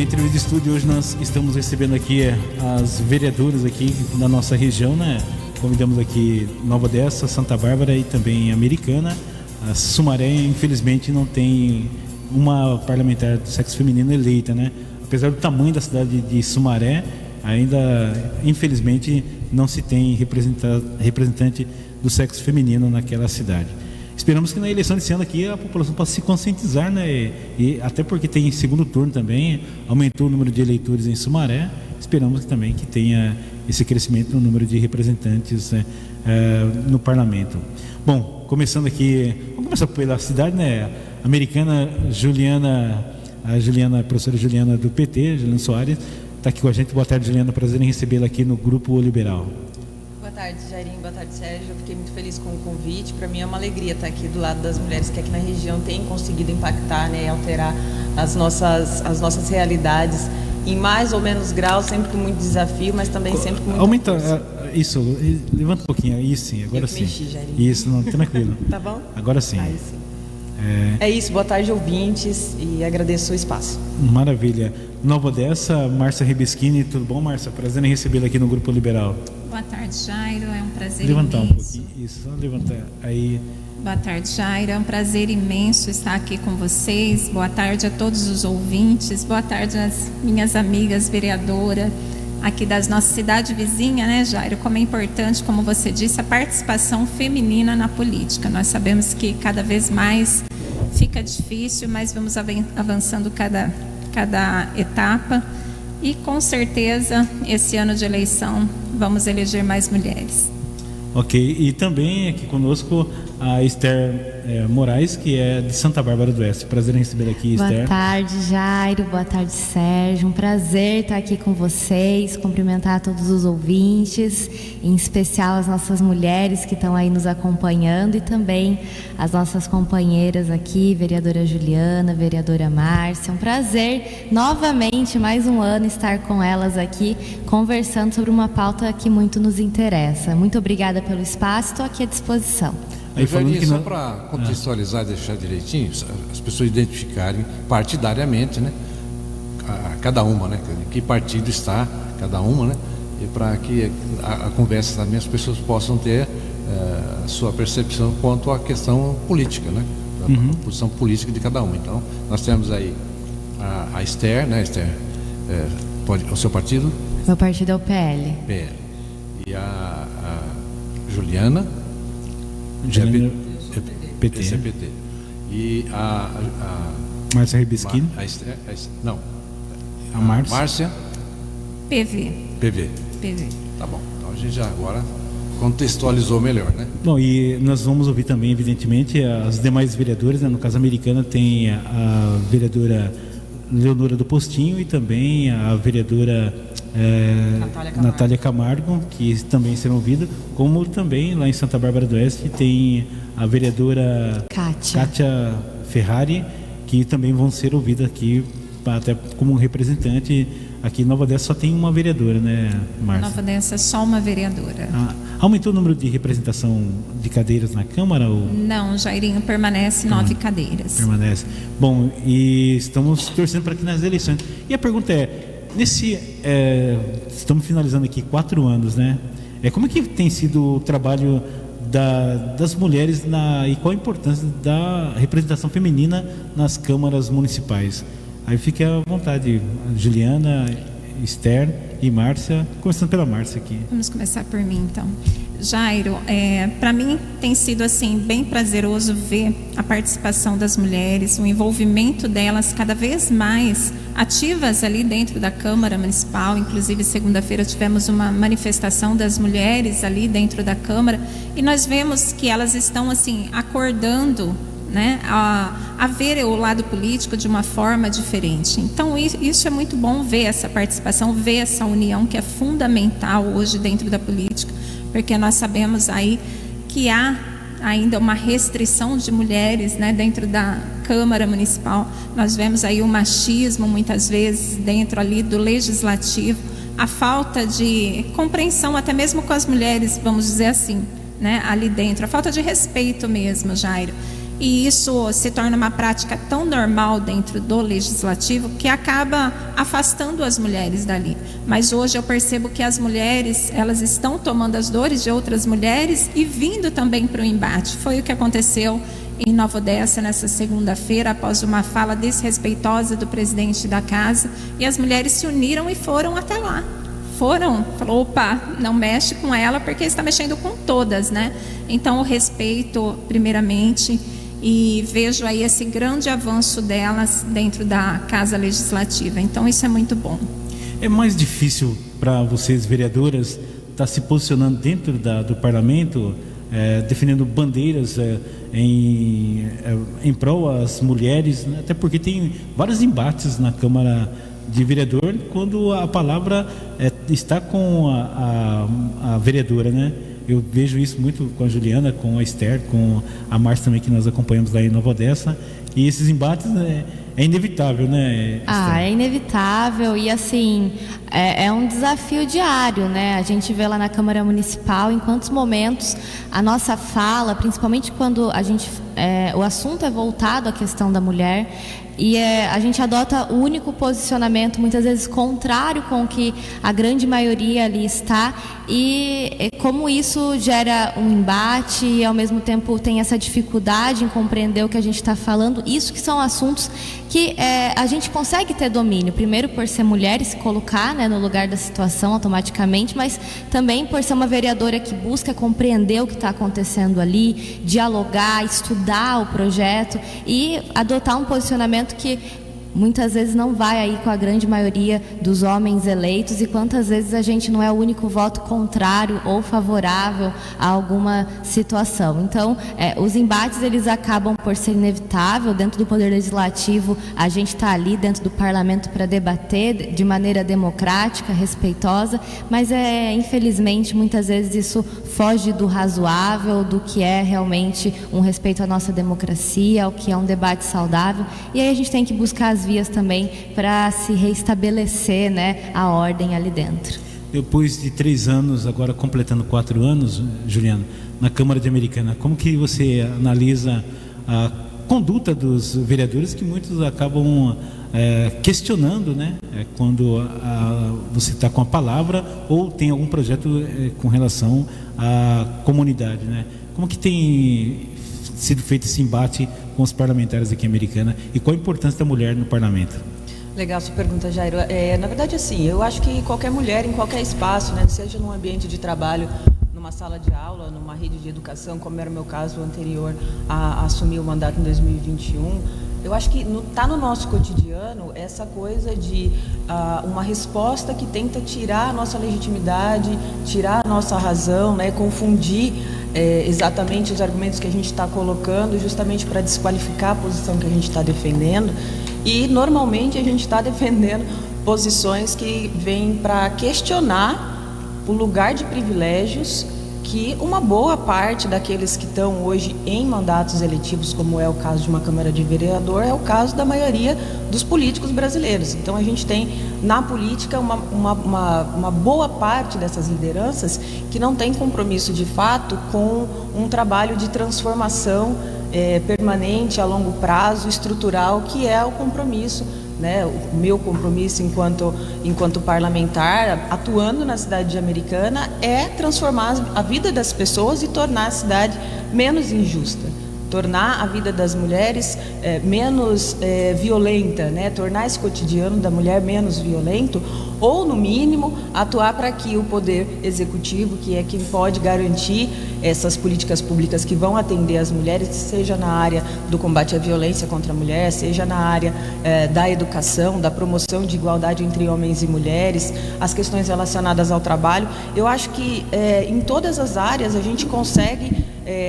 entrevista de estúdio hoje nós estamos recebendo aqui as vereadoras aqui da nossa região, né? Convidamos aqui Nova Odessa, Santa Bárbara e também Americana. A Sumaré, infelizmente, não tem uma parlamentar do sexo feminino eleita, né? Apesar do tamanho da cidade de Sumaré, ainda, infelizmente, não se tem representante do sexo feminino naquela cidade. Esperamos que na eleição desse ano aqui a população possa se conscientizar, né? E até porque tem segundo turno também, aumentou o número de eleitores em Sumaré. Esperamos também que tenha esse crescimento no número de representantes, né, no parlamento. Bom, começando aqui, vamos começar pela cidade, né? Americana, a professora Juliana do PT, Juliana Soares, está aqui com a gente. Boa tarde, Juliana, prazer em recebê-la aqui no Grupo Liberal. Boa tarde, Jairinho, boa tarde, Sérgio. Eu fiquei muito feliz com o convite. Para mim é uma alegria estar aqui do lado das mulheres que aqui na região têm conseguido impactar, né, e alterar as nossas realidades em mais ou menos grau, sempre com muito desafio, mas também sempre com muito aumenta isso, levanta um pouquinho, isso sim, agora sim. Mexi, Jairinho. Isso, não, tranquilo. Tá bom? Agora sim. Aí sim. É isso, boa tarde, ouvintes, e agradeço o espaço. Maravilha. Nova Odessa, Márcia Rebeschini, tudo bom, Márcia? Prazer em recebê-la aqui no Grupo Liberal. Boa tarde, Jairo, é um prazer levantar imenso. Um pouquinho, isso, só levantar aí. Boa tarde, Jairo, é um prazer imenso estar aqui com vocês. Boa tarde a todos os ouvintes, boa tarde às minhas amigas vereadoras aqui da nossa cidade vizinha, né, Jairo? Como é importante, como você disse, a participação feminina na política. Nós sabemos que cada vez mais fica difícil, mas vamos avançando cada etapa e com certeza esse ano de eleição vamos eleger mais mulheres. Ok, e também aqui conosco a Esther Moraes, que é de Santa Bárbara do Oeste. Prazer em receber aqui, Esther. Boa tarde, Jairo. Boa tarde, Sérgio. Um prazer estar aqui com vocês, cumprimentar todos os ouvintes, em especial as nossas mulheres que estão aí nos acompanhando e também as nossas companheiras aqui, vereadora Juliana, vereadora Márcia. Um prazer, novamente, mais um ano, estar com elas aqui, conversando sobre uma pauta que muito nos interessa. Muito obrigada pelo espaço, estou aqui à disposição. Aí, só para contextualizar e deixar direitinho, as pessoas identificarem partidariamente, né, cada uma, né, que partido está cada uma, né, e para que a conversa também as pessoas possam ter a sua percepção quanto à questão política, né, a posição política de cada uma. Então, nós temos aí a Esther, né, Esther, o seu partido? Meu partido é o PL. PL. E a Juliana, PT. PT. E a Márcia Rebeschini. A Márcia PV. Tá bom. Então a gente já agora contextualizou melhor, né? Bom, e nós vamos ouvir também, evidentemente, as demais vereadoras, né? No caso Americana tem a vereadora Leonora do Postinho e também a vereadora Natália Camargo, que também serão ouvidas, como também lá em Santa Bárbara do Oeste tem a vereadora Kátia Ferrari, que também vão ser ouvidas aqui, até como representante. Aqui em Nova Odessa só tem uma vereadora, né, Márcia? Nova Odessa só uma vereadora. Aumentou o número de representação de cadeiras na Câmara? Ou... Não, Jairinho, permanece 9 cadeiras. Permanece. Bom, e estamos torcendo para que nas eleições. E a pergunta é, estamos finalizando aqui 4 anos, né? Como é que tem sido o trabalho das mulheres e qual a importância da representação feminina nas câmaras municipais? Aí fique à vontade, Juliana, Esther e Márcia, começando pela Márcia aqui. Vamos começar por mim, então. Jairo, para mim tem sido assim bem prazeroso ver a participação das mulheres, o envolvimento delas cada vez mais ativas ali dentro da Câmara Municipal. Inclusive segunda-feira tivemos uma manifestação das mulheres ali dentro da Câmara e nós vemos que elas estão assim acordando, né, a ver o lado político de uma forma diferente. Então isso é muito bom ver essa participação, ver essa união que é fundamental hoje dentro da política, porque nós sabemos aí que há ainda uma restrição de mulheres, né, dentro da Câmara Municipal. Nós vemos aí o machismo muitas vezes dentro ali do Legislativo, a falta de compreensão até mesmo com as mulheres, vamos dizer assim, né, ali dentro, a falta de respeito mesmo, Jairo. E isso se torna uma prática tão normal dentro do legislativo que acaba afastando as mulheres dali. Mas hoje eu percebo que as mulheres, elas estão tomando as dores de outras mulheres e vindo também para o embate. Foi o que aconteceu em Nova Odessa nessa segunda-feira, após uma fala desrespeitosa do presidente da casa, e as mulheres se uniram e foram até lá. Falou, opa, não mexe com ela porque está mexendo com todas, né? Então, o respeito, primeiramente, e vejo aí esse grande avanço delas dentro da Casa Legislativa. Então, isso é muito bom. É mais difícil para vocês, vereadoras, estar se posicionando dentro do parlamento, defendendo bandeiras em prol às mulheres, né? Até porque tem vários embates na Câmara de Vereador quando a palavra está com a vereadora, né? Eu vejo isso muito com a Juliana, com a Esther, com a Márcia também, que nós acompanhamos lá em Nova Odessa. E esses embates é inevitável, né, Esther? É inevitável e assim, é um desafio diário, né? A gente vê lá na Câmara Municipal em quantos momentos a nossa fala, principalmente quando o assunto é voltado à questão da mulher, e a gente adota o único posicionamento, muitas vezes contrário com o que a grande maioria ali está, e como isso gera um embate e ao mesmo tempo tem essa dificuldade em compreender o que a gente está falando. Isso que são assuntos que a gente consegue ter domínio, primeiro por ser mulher e se colocar, né, no lugar da situação automaticamente, mas também por ser uma vereadora que busca compreender o que está acontecendo ali, dialogar, estudar o projeto e adotar um posicionamento que muitas vezes não vai aí com a grande maioria dos homens eleitos, e quantas vezes a gente não é o único voto contrário ou favorável a alguma situação. Então, os embates, eles acabam por ser inevitável. Dentro do Poder Legislativo, a gente está ali dentro do Parlamento para debater de maneira democrática, respeitosa, mas infelizmente muitas vezes isso foge do razoável, do que é realmente um respeito à nossa democracia, ao que é um debate saudável, e aí a gente tem que buscar as vias também para se reestabelecer, né, a ordem ali dentro. Depois de 3 anos, agora completando 4 anos, Juliana, na Câmara de Americana, como que você analisa a conduta dos vereadores, que muitos acabam questionando, né, quando você está com a palavra ou tem algum projeto com relação à comunidade, né? Como que tem sido feito esse embate com os parlamentares aqui em Americana e qual a importância da mulher no parlamento? Legal sua pergunta, Jairo. Na verdade, assim, eu acho que qualquer mulher em qualquer espaço, né, seja num ambiente de trabalho, numa sala de aula, numa rede de educação, como era o meu caso anterior a assumir o mandato em 2021, eu acho que está no nosso cotidiano essa coisa de uma resposta que tenta tirar a nossa legitimidade, tirar a nossa razão, né, confundir exatamente os argumentos que a gente está colocando, justamente para desqualificar a posição que a gente está defendendo. E normalmente a gente está defendendo posições que vêm para questionar o lugar de privilégios que uma boa parte daqueles que estão hoje em mandatos eletivos, como é o caso de uma Câmara de Vereador, é o caso da maioria dos políticos brasileiros. Então a gente tem na política uma boa parte dessas lideranças que não tem compromisso de fato com um trabalho de transformação permanente, a longo prazo, estrutural, que é o compromisso, né, o meu compromisso enquanto parlamentar, atuando na cidade de Americana, é transformar a vida das pessoas e tornar a cidade menos injusta, tornar a vida das mulheres menos violenta, né, tornar esse cotidiano da mulher menos violento, ou no mínimo atuar para que o poder executivo, que é quem pode garantir essas políticas públicas que vão atender as mulheres, seja na área do combate à violência contra a mulher, seja na área da educação, da promoção de igualdade entre homens e mulheres, as questões relacionadas ao trabalho. Eu acho que em todas as áreas a gente consegue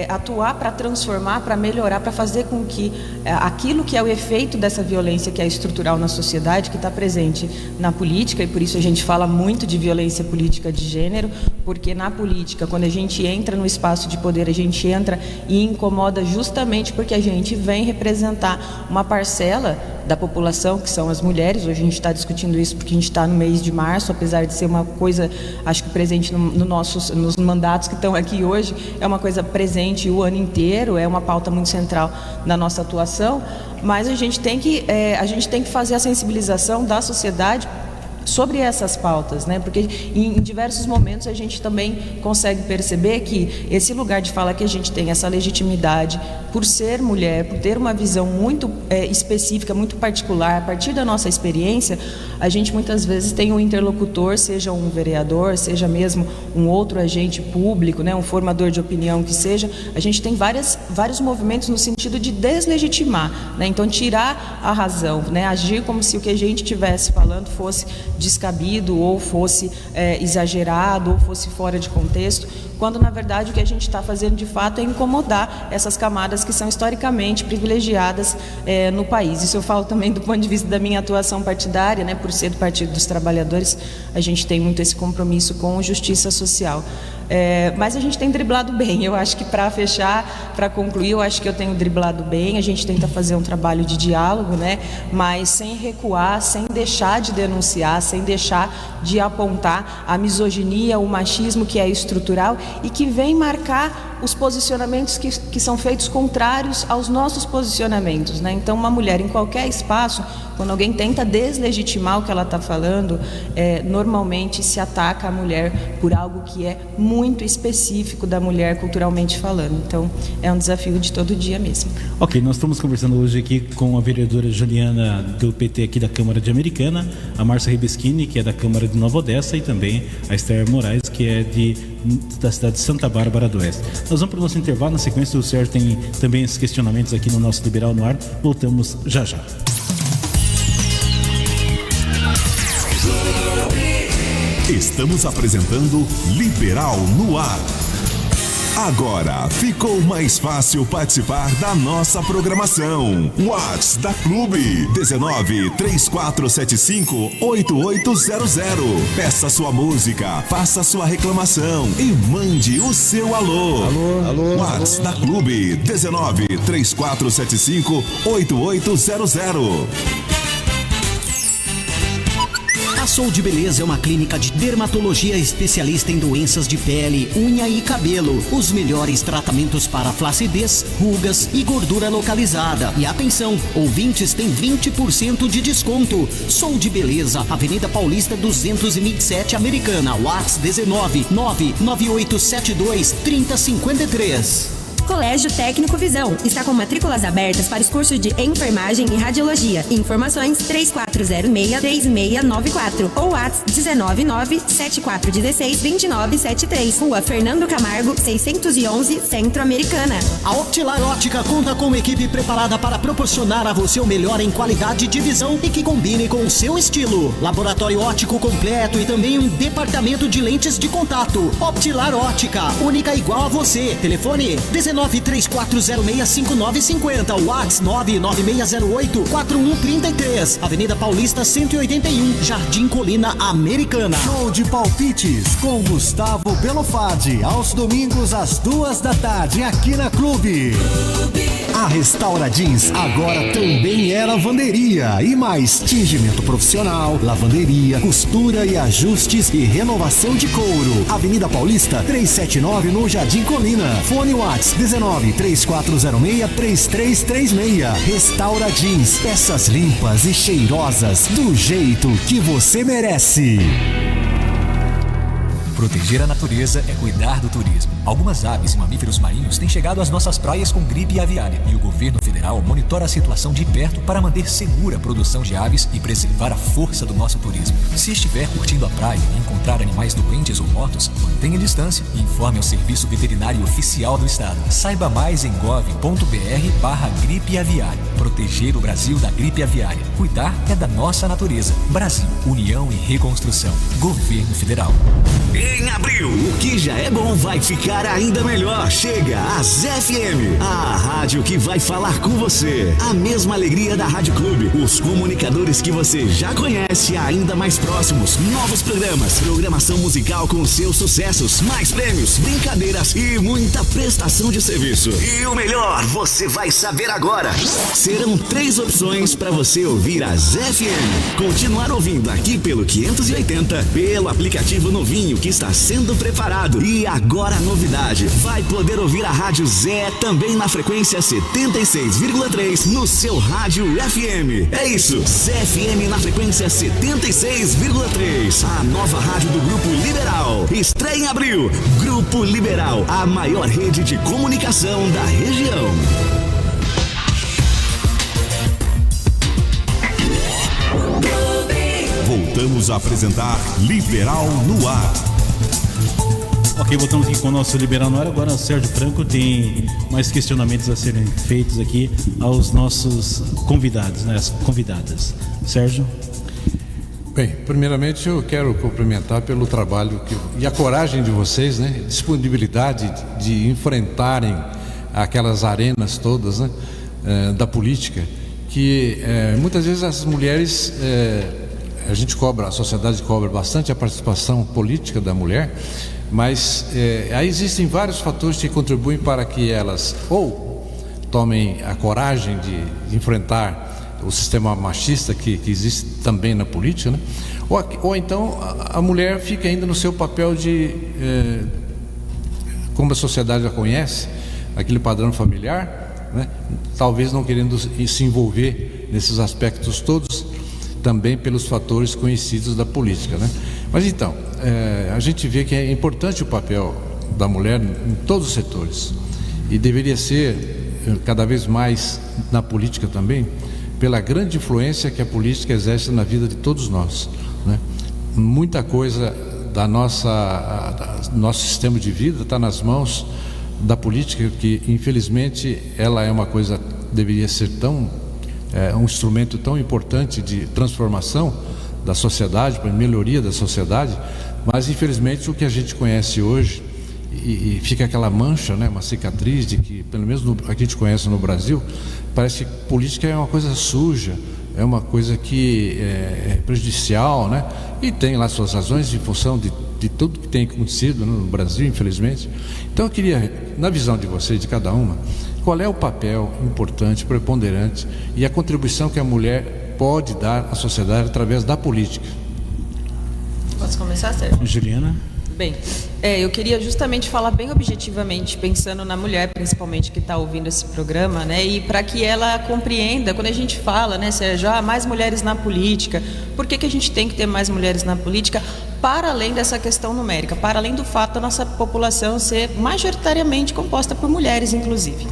atuar para transformar, para melhorar, para fazer com que aquilo que é o efeito dessa violência que é estrutural na sociedade, que está presente na política, e por isso a gente fala muito de violência política de gênero, porque na política, quando a gente entra no espaço de poder, a gente entra e incomoda justamente porque a gente vem representar uma parcela da população, que são as mulheres. Hoje a gente está discutindo isso porque a gente está no mês de março, apesar de ser uma coisa, acho que presente nos mandatos que estão aqui hoje, é uma coisa presente o ano inteiro, é uma pauta muito central na nossa atuação, mas a gente tem que fazer a sensibilização da sociedade sobre essas pautas, né? Porque em diversos momentos a gente também consegue perceber que esse lugar de fala que a gente tem, essa legitimidade por ser mulher, por ter uma visão muito específica, muito particular, a partir da nossa experiência, a gente muitas vezes tem um interlocutor, seja um vereador, seja mesmo um outro agente público, né? Um formador de opinião que seja, a gente tem vários movimentos no sentido de deslegitimar, né? Então tirar a razão, né? Agir como se o que a gente estivesse falando fosse descabido ou fosse exagerado ou fosse fora de contexto, quando na verdade o que a gente está fazendo de fato é incomodar essas camadas que são historicamente privilegiadas no país. Isso eu falo também do ponto de vista da minha atuação partidária, né? Por ser do Partido dos Trabalhadores, a gente tem muito esse compromisso com justiça social. Mas a gente tem driblado bem. Eu acho que para fechar, para concluir, eu acho que eu tenho driblado bem. A gente tenta fazer um trabalho de diálogo, né? Mas sem recuar, sem deixar de denunciar, sem deixar de apontar a misoginia, o machismo que é estrutural e que vem marcar os posicionamentos que são feitos contrários aos nossos posicionamentos, né? Então, uma mulher em qualquer espaço, quando alguém tenta deslegitimar o que ela está falando, normalmente se ataca a mulher por algo que é muito específico da mulher culturalmente falando. Então, é um desafio de todo dia mesmo. Ok, nós estamos conversando hoje aqui com a vereadora Juliana do PT aqui da Câmara de Americana, a Márcia Ribeschini, que é da Câmara de Nova Odessa, e também a Esther Moraes, que é da cidade de Santa Bárbara do Oeste. Nós vamos para o nosso intervalo. Na sequência, o Sérgio tem também esses questionamentos aqui no nosso Liberal no Ar. Voltamos já já. Estamos apresentando Liberal no Ar. Agora ficou mais fácil participar da nossa programação. WhatsApp da Clube 1934758800. Peça sua música, faça sua reclamação e mande o seu alô. Alô. WhatsApp da Clube 1934758800. A Sou de Beleza é uma clínica de dermatologia especialista em doenças de pele, unha e cabelo. Os melhores tratamentos para flacidez, rugas e gordura localizada. E atenção, ouvintes têm 20% de desconto. Sou de Beleza, Avenida Paulista 227, Americana. WhatsApp 19998723053. Colégio Técnico Visão está com matrículas abertas para os cursos de enfermagem e radiologia. Informações 3406-3694 ou WhatsApp 19974162973. Rua Fernando Camargo, 611, Centro Americana. A Optilar Ótica conta com uma equipe preparada para proporcionar a você o melhor em qualidade de visão e que combine com o seu estilo. Laboratório óptico completo e também um departamento de lentes de contato. Optilar Ótica, única igual a você. Telefone 1934065950, WhatsApp 996084133, Avenida Paulista 181, Jardim Colina Americana. Show de palpites com Gustavo Belofade, aos domingos às 14h, aqui na Clube. A Restaura Jeans agora também é lavanderia e mais tingimento profissional, lavanderia, costura e ajustes e renovação de couro. Avenida Paulista 379 no Jardim Colina. Fone WhatsApp 1934063336. Restaura Jeans, peças limpas e cheirosas do jeito que você merece. Proteger a natureza é cuidar do turismo. Algumas aves e mamíferos marinhos têm chegado às nossas praias com gripe aviária e o governo federal monitora a situação de perto para manter segura a produção de aves e preservar a força do nosso turismo. Se estiver curtindo a praia e encontrar animais doentes ou mortos, mantenha distância e informe ao Serviço Veterinário Oficial do Estado. Saiba mais em gov.br/gripe aviária. Proteger o Brasil da gripe aviária. Cuidar é da nossa natureza. Brasil, União e Reconstrução. Governo Federal. em abril. O que já é bom vai ficar ainda melhor. Chega a ZFM, a rádio que vai falar com você. A mesma alegria da Rádio Clube. Os comunicadores que você já conhece, ainda mais próximos. Novos programas, programação musical com seus sucessos, mais prêmios, brincadeiras e muita prestação de serviço. E o melhor, você vai saber agora. Serão 3 opções para você ouvir a ZFM. Continuar ouvindo aqui pelo 580, pelo aplicativo novinho que está sendo preparado. E agora a novidade, vai poder ouvir a Rádio Zé também na frequência 76,3 no seu rádio FM. É isso, ZFM na frequência 76,3. A nova rádio do Grupo Liberal. Estreia em abril. Grupo Liberal, a maior rede de comunicação da região. Voltamos a apresentar Liberal no Ar. Ok, voltamos aqui com o nosso Liberal no Ar. Agora o Sérgio Franco tem mais questionamentos a serem feitos aqui aos nossos convidados, né, as convidadas. Sérgio? Bem, primeiramente eu quero cumprimentar pelo trabalho e a coragem de vocês, né? Disponibilidade de enfrentarem aquelas arenas todas, né? Da política, que muitas vezes as mulheres, a sociedade cobra bastante a participação política da mulher, mas aí existem vários fatores que contribuem para que elas ou tomem a coragem de enfrentar o sistema machista que existe também na política, né? Ou então a mulher fica ainda no seu papel de, como a sociedade já conhece, aquele padrão familiar, né? Talvez não querendo se envolver nesses aspectos todos, também pelos fatores conhecidos da política, né? Mas então, a gente vê que é importante o papel da mulher em todos os setores, e deveria ser cada vez mais na política também, pela grande influência que a política exerce na vida de todos nós, né? Muita coisa da nosso sistema de vida está nas mãos da política, que infelizmente ela é uma coisa, deveria ser um instrumento tão importante de transformação da sociedade, para melhoria da sociedade, mas infelizmente o que a gente conhece hoje, e fica aquela mancha, né, uma cicatriz de que, pelo menos a gente conhece no Brasil, parece que política é uma coisa suja, é uma coisa que é prejudicial, né? E tem lá suas razões em função de tudo que tem acontecido no Brasil, infelizmente. Então eu queria, na visão de vocês, de cada uma, qual é o papel importante, preponderante e a contribuição que a mulher pode dar à sociedade através da política? Posso começar, Sérgio? Juliana? Bem, eu queria justamente falar bem objetivamente, pensando na mulher, principalmente, que está ouvindo esse programa, né? E para que ela compreenda, quando a gente fala, né, Sérgio, mais mulheres na política, por que a gente tem que ter mais mulheres na política, para além dessa questão numérica, para além do fato da nossa população ser majoritariamente composta por mulheres, inclusive.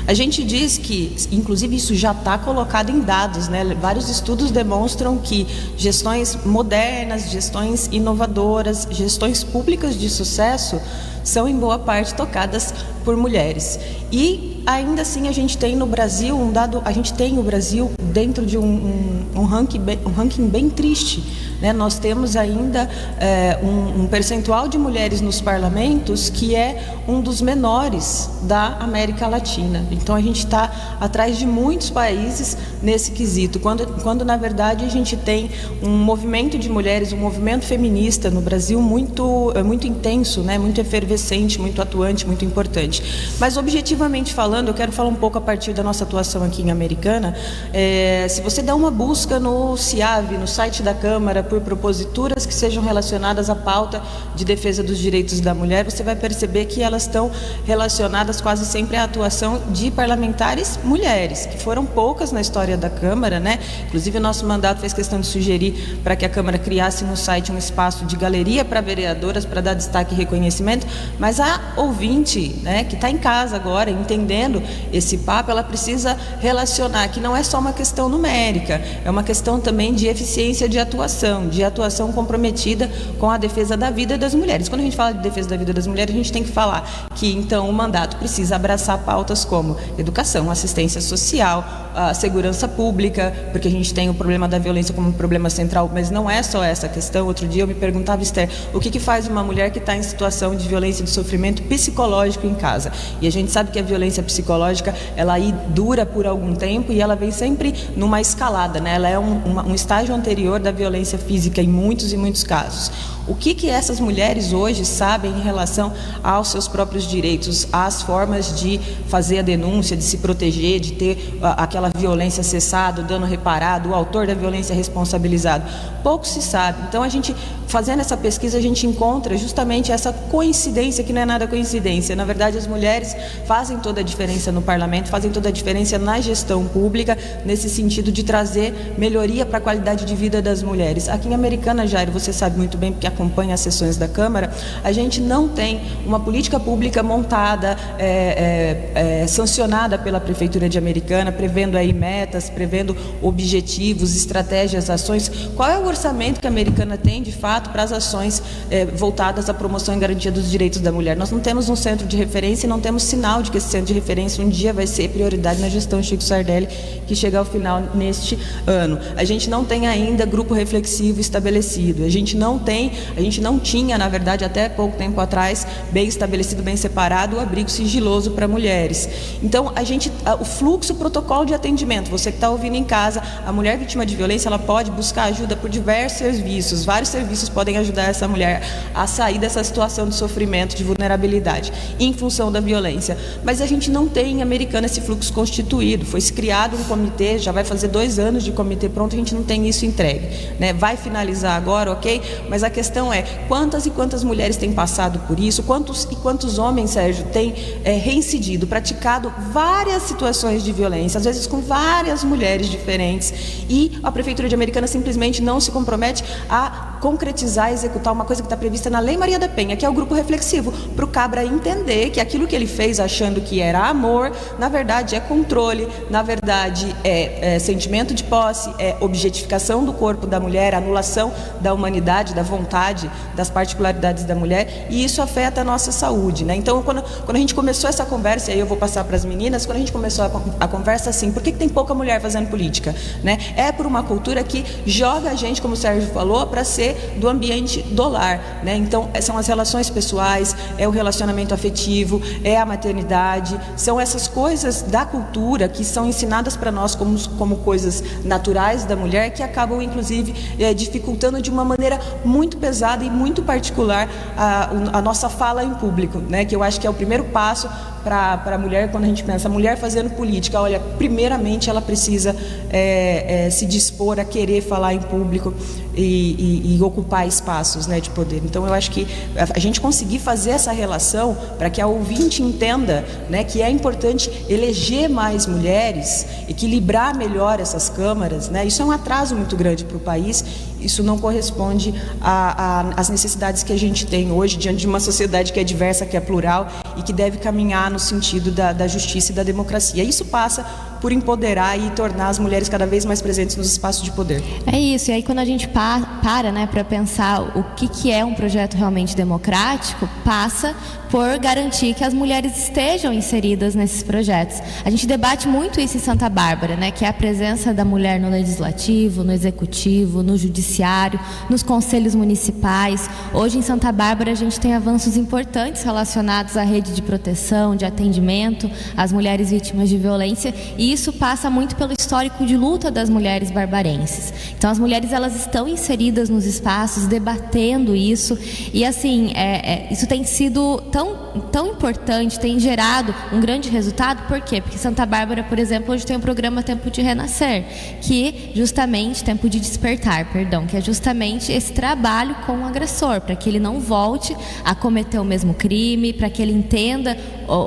A gente diz que, inclusive, isso já está colocado em dados, né? Vários estudos demonstram que gestões modernas, gestões inovadoras, gestões públicas de sucesso são em boa parte tocadas por mulheres. E ainda assim a gente tem no Brasil o Brasil dentro de um ranking bem triste, né? Nós temos ainda um percentual de mulheres nos parlamentos que é um dos menores da América Latina. Então a gente está atrás de muitos países nesse quesito, quando na verdade a gente tem um movimento de mulheres, um movimento feminista no Brasil muito intenso, né? Muito efervescente, muito atuante, muito importante. Mas objetivamente falando, eu quero falar um pouco a partir da nossa atuação aqui em Americana. Se você der uma busca no CIAV, no site da Câmara, por proposituras que sejam relacionadas à pauta de defesa dos direitos da mulher, você vai perceber que elas estão relacionadas quase sempre à atuação de parlamentares mulheres, que foram poucas na história da Câmara, né? Inclusive o nosso mandato fez questão de sugerir para que a Câmara criasse no site um espaço de galeria para vereadoras, para dar destaque e reconhecimento, mas a ouvinte, né, que está em casa agora, entendendo esse papo, ela precisa relacionar que não é só uma questão numérica, é uma questão também de eficiência de atuação comprometida com a defesa da vida das mulheres. Quando a gente fala de defesa da vida das mulheres, a gente tem que falar que, então, o mandato precisa abraçar pautas como educação, assistência social, a segurança pública, porque a gente tem o problema da violência como um problema central, mas não é só essa questão. Outro dia eu me perguntava, Esther, o que faz uma mulher que está em situação de violência e de sofrimento psicológico em casa? E a gente sabe que a violência psicológica, ela aí dura por algum tempo e ela vem sempre numa escalada, né? Ela é um estágio anterior da violência física em muitos e muitos casos. O que essas mulheres hoje sabem em relação aos seus próprios direitos, às formas de fazer a denúncia, de se proteger, de ter aquela violência cessada, o dano reparado, o autor da violência responsabilizado? Pouco se sabe. Então, a gente, fazendo essa pesquisa, a gente encontra justamente essa coincidência, que não é nada coincidência. Na verdade, as mulheres fazem toda a diferença no parlamento, fazem toda a diferença na gestão pública, nesse sentido de trazer melhoria para a qualidade de vida das mulheres. Aqui em Americana, Jairo, você sabe muito bem, porque acompanha as sessões da Câmara, a gente não tem uma política pública montada, sancionada pela Prefeitura de Americana, prevendo aí metas, prevendo objetivos, estratégias, ações. Qual é o orçamento que a Americana tem, de fato, para as ações voltadas à promoção e garantia dos direitos da mulher? Nós não temos um centro de referência e não temos sinal de que esse centro de referência um dia vai ser prioridade na gestão Chico Sardelli, que chega ao final neste ano. A gente não tem ainda grupo reflexivo estabelecido, a gente não tinha, na verdade, até pouco tempo atrás, bem estabelecido, bem separado, o abrigo sigiloso para mulheres. Então, o fluxo, o protocolo de atendimento, você que está ouvindo em casa, a mulher vítima de violência, ela pode buscar ajuda por diversos serviços, vários serviços podem ajudar essa mulher a sair dessa situação de sofrimento, de vulnerabilidade, em função da violência. Mas a gente não tem em Americana esse fluxo constituído, foi criado um comitê, já vai fazer 2 anos de comitê pronto, a gente não tem isso entregue, né? Vai finalizar agora, ok? Mas a questão é, quantas e quantas mulheres têm passado por isso, quantos homens, Sérgio, têm reincidido, praticado várias situações de violência, às vezes com várias mulheres diferentes, e a Prefeitura de Americana simplesmente não se compromete a concretizar, executar uma coisa que está prevista na Lei Maria da Penha, que é o grupo reflexivo, para o cabra entender que aquilo que ele fez achando que era amor, na verdade é controle, na verdade é sentimento de posse, é objetificação do corpo da mulher, anulação da humanidade, da vontade, das particularidades da mulher, e isso afeta a nossa saúde, né? Então, quando a gente começou essa conversa, e aí eu vou passar para as meninas, quando a gente começou a conversa assim, por que tem pouca mulher fazendo política, né? É por uma cultura que joga a gente, como o Sérgio falou, para ser do ambiente do lar, né? Então, são as relações pessoais, é o relacionamento afetivo, é a maternidade, são essas coisas da cultura que são ensinadas para nós como coisas naturais da mulher, que acabam, inclusive, dificultando de uma maneira muito pesada e muito particular a nossa fala em público, né? Que eu acho que é o primeiro passo para a mulher, quando a gente pensa, a mulher fazendo política, olha, primeiramente ela precisa se dispor a querer falar em público e ocupar espaços, né, de poder. Então, eu acho que a gente conseguir fazer essa relação para que a ouvinte entenda, né, que é importante eleger mais mulheres, equilibrar melhor essas câmaras, né? Isso é um atraso muito grande para o país. Isso não corresponde às necessidades que a gente tem hoje, diante de uma sociedade que é diversa, que é plural e que deve caminhar no sentido da justiça e da democracia. Isso passa por empoderar e tornar as mulheres cada vez mais presentes nos espaços de poder. É isso, e aí quando a gente para, né, para pensar o que é um projeto realmente democrático, passa por garantir que as mulheres estejam inseridas nesses projetos. A gente debate muito isso em Santa Bárbara, né, que é a presença da mulher no legislativo, no executivo, no judiciário, nos conselhos municipais. Hoje em Santa Bárbara a gente tem avanços importantes relacionados à rede de proteção, de atendimento às mulheres vítimas de violência, e isso passa muito pelo histórico de luta das mulheres barbarenses. Então as mulheres, elas estão inseridas nos espaços, debatendo isso, e assim, isso tem sido tão importante, tem gerado um grande resultado. Por quê? Porque Santa Bárbara, por exemplo, hoje tem o programa Tempo de Renascer, que justamente, Tempo de Despertar, que é justamente esse trabalho com o agressor, para que ele não volte a cometer o mesmo crime, para que ele entenda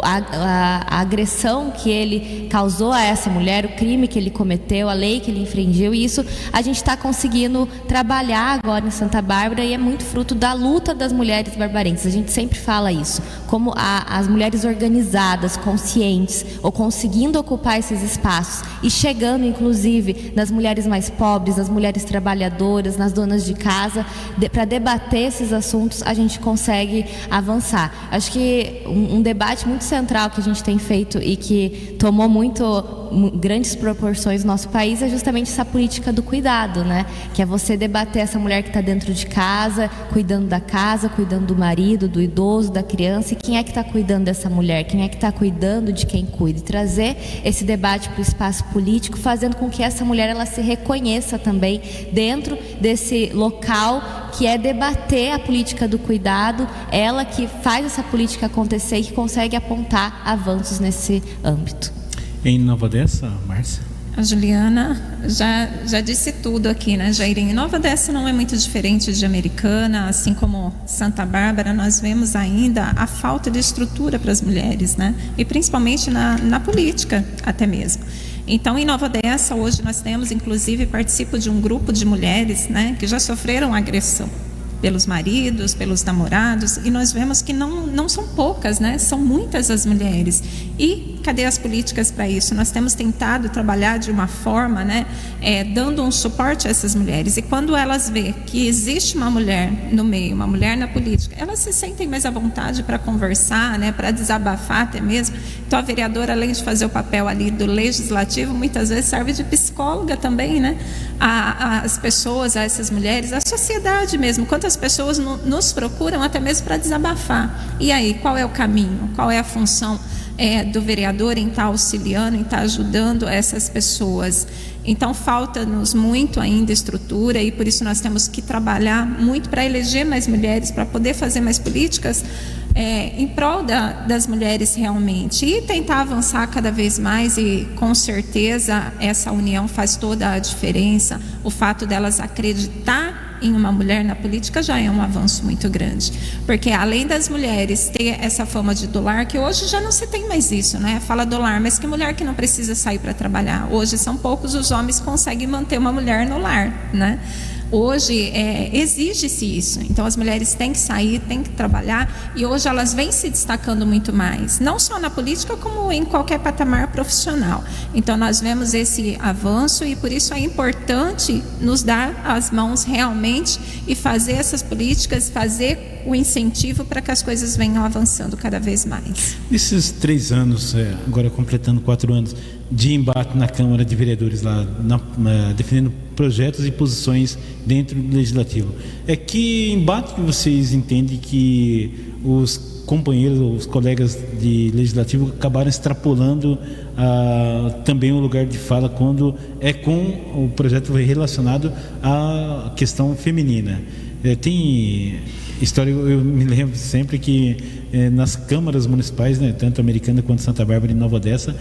a agressão que ele causou a essa mulher, o crime que ele cometeu, a lei que ele infringiu. E isso a gente está conseguindo trabalhar agora em Santa Bárbara, e é muito fruto da luta das mulheres barbarenses. A gente sempre fala isso, como as mulheres organizadas, conscientes, ou conseguindo ocupar esses espaços e chegando inclusive nas mulheres mais pobres, nas mulheres trabalhadoras, nas donas de casa, para debater esses assuntos, a gente consegue avançar. Acho que um debate muito central que a gente tem feito e que tomou muito grandes proporções no nosso país, é justamente essa política do cuidado, né? Que é você debater essa mulher que está dentro de casa, cuidando da casa, cuidando do marido, do idoso, da criança, e quem é que está cuidando dessa mulher, quem é que está cuidando de quem cuida, e trazer esse debate para o espaço político, fazendo com que essa mulher ela se reconheça também dentro desse local que é debater a política do cuidado, ela que faz essa política acontecer e que consegue apontar avanços nesse âmbito. Em Nova Odessa, Márcia? A Juliana já disse tudo aqui, né, Jairinho? Nova Odessa não é muito diferente de Americana, assim como Santa Bárbara. Nós vemos ainda a falta de estrutura para as mulheres, né? E principalmente na política, até mesmo. Então, em Nova Odessa, hoje nós temos, inclusive, participo de um grupo de mulheres, né, que já sofreram agressão pelos maridos, pelos namorados, e nós vemos que não são poucas, né? São muitas as mulheres. E cadê as políticas para isso? Nós temos tentado trabalhar de uma forma, né, dando um suporte a essas mulheres. E quando elas veem que existe uma mulher no meio, uma mulher na política, elas se sentem mais à vontade para conversar, né, para desabafar até mesmo. Então, a vereadora, além de fazer o papel ali do legislativo, muitas vezes serve de psicóloga também, né? As pessoas, a essas mulheres, a sociedade mesmo. Quantas pessoas nos procuram até mesmo para desabafar. E aí, qual é o caminho? Qual é a função do vereador em estar auxiliando, em estar ajudando essas pessoas? Então, falta-nos muito ainda estrutura, e por isso nós temos que trabalhar muito para eleger mais mulheres, para poder fazer mais políticas em prol das mulheres realmente, e tentar avançar cada vez mais. E com certeza essa união faz toda a diferença. O fato delas acreditar em uma mulher na política já é um avanço muito grande, porque além das mulheres ter essa fama de do lar, que hoje já não se tem mais isso, né? Fala do lar, mas que mulher que não precisa sair para trabalhar? Hoje são poucos os homens que conseguem manter uma mulher no lar, né? Hoje exige-se isso. Então as mulheres têm que sair, têm que trabalhar, e hoje elas vêm se destacando muito mais, não só na política como em qualquer patamar profissional. Então nós vemos esse avanço, e por isso é importante nos dar as mãos realmente e fazer essas políticas, fazer o incentivo para que as coisas venham avançando cada vez mais. Nesses 3 anos, agora completando 4 anos de embate na Câmara de Vereadores lá, defendendo projetos e posições dentro do Legislativo, que embate que vocês entendem que os companheiros, os colegas de Legislativo acabaram extrapolando também o lugar de fala quando com o projeto relacionado à questão feminina? Tem história, eu me lembro sempre que nas câmaras municipais, né, tanto Americana quanto Santa Bárbara e Nova Odessa,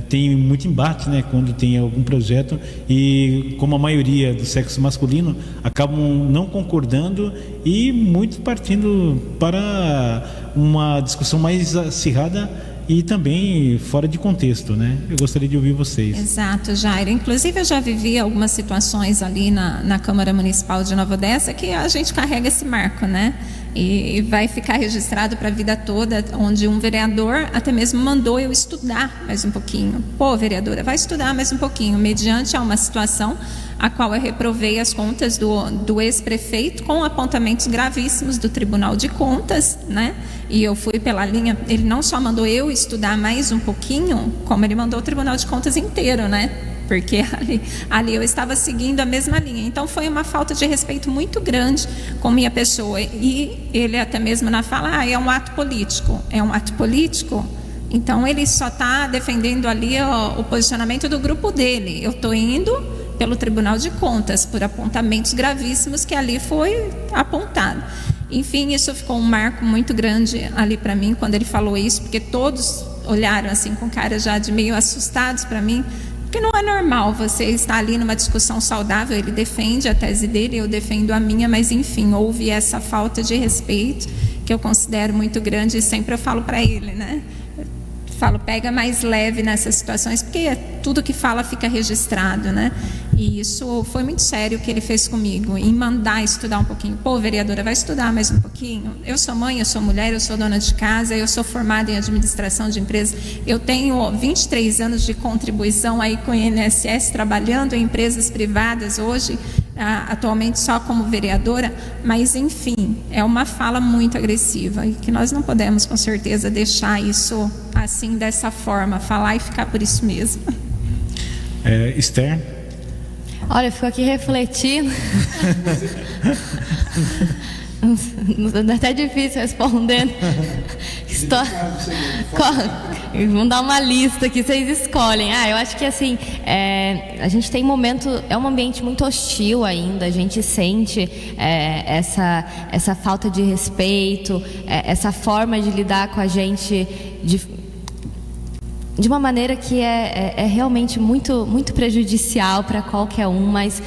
tem muito embate, né, quando tem algum projeto, e como a maioria do sexo masculino acabam não concordando e muito partindo para uma discussão mais acirrada e também fora de contexto, né? Eu gostaria de ouvir vocês. Exato, Jairo. Inclusive eu já vivi algumas situações ali na Câmara Municipal de Nova Odessa que a gente carrega esse marco, né? E vai ficar registrado para a vida toda, onde um vereador até mesmo mandou eu estudar mais um pouquinho. Pô, vereadora, vai estudar mais um pouquinho, mediante a uma situação a qual eu reprovei as contas do ex-prefeito com apontamentos gravíssimos do Tribunal de Contas, né? E eu fui pela linha, ele não só mandou eu estudar mais um pouquinho, como ele mandou o Tribunal de Contas inteiro, né? Porque ali eu estava seguindo a mesma linha. Então foi uma falta de respeito muito grande com minha pessoa. E ele até mesmo na fala, é um ato político. É um ato político? Então ele só está defendendo ali o posicionamento do grupo dele. Eu estou indo pelo Tribunal de Contas, por apontamentos gravíssimos que ali foi apontado. Enfim, isso ficou um marco muito grande ali para mim, quando ele falou isso, porque todos olharam assim com cara já de meio assustados para mim, porque não é normal você estar ali numa discussão saudável. Ele defende a tese dele, eu defendo a minha, mas enfim, houve essa falta de respeito que eu considero muito grande, e sempre eu falo para ele, né? Falo, pega mais leve nessas situações, porque tudo que fala fica registrado, né? E isso foi muito sério o que ele fez comigo, em mandar estudar um pouquinho. Pô, vereadora, vai estudar mais um pouquinho? Eu sou mãe, eu sou mulher, eu sou dona de casa, eu sou formada em administração de empresas, eu tenho 23 anos de contribuição aí com o INSS, trabalhando em empresas privadas hoje, atualmente só como vereadora, mas enfim, é uma fala muito agressiva e que nós não podemos com certeza deixar isso assim, dessa forma, falar e ficar por isso mesmo. Esther? Olha, eu fico aqui refletindo. É até difícil respondendo. Vamos dar uma lista que vocês escolhem. Eu acho que assim, a gente tem é um ambiente muito hostil ainda. A gente sente essa falta de respeito, essa forma de lidar com a gente de uma maneira que é realmente muito, muito prejudicial para qualquer um, mas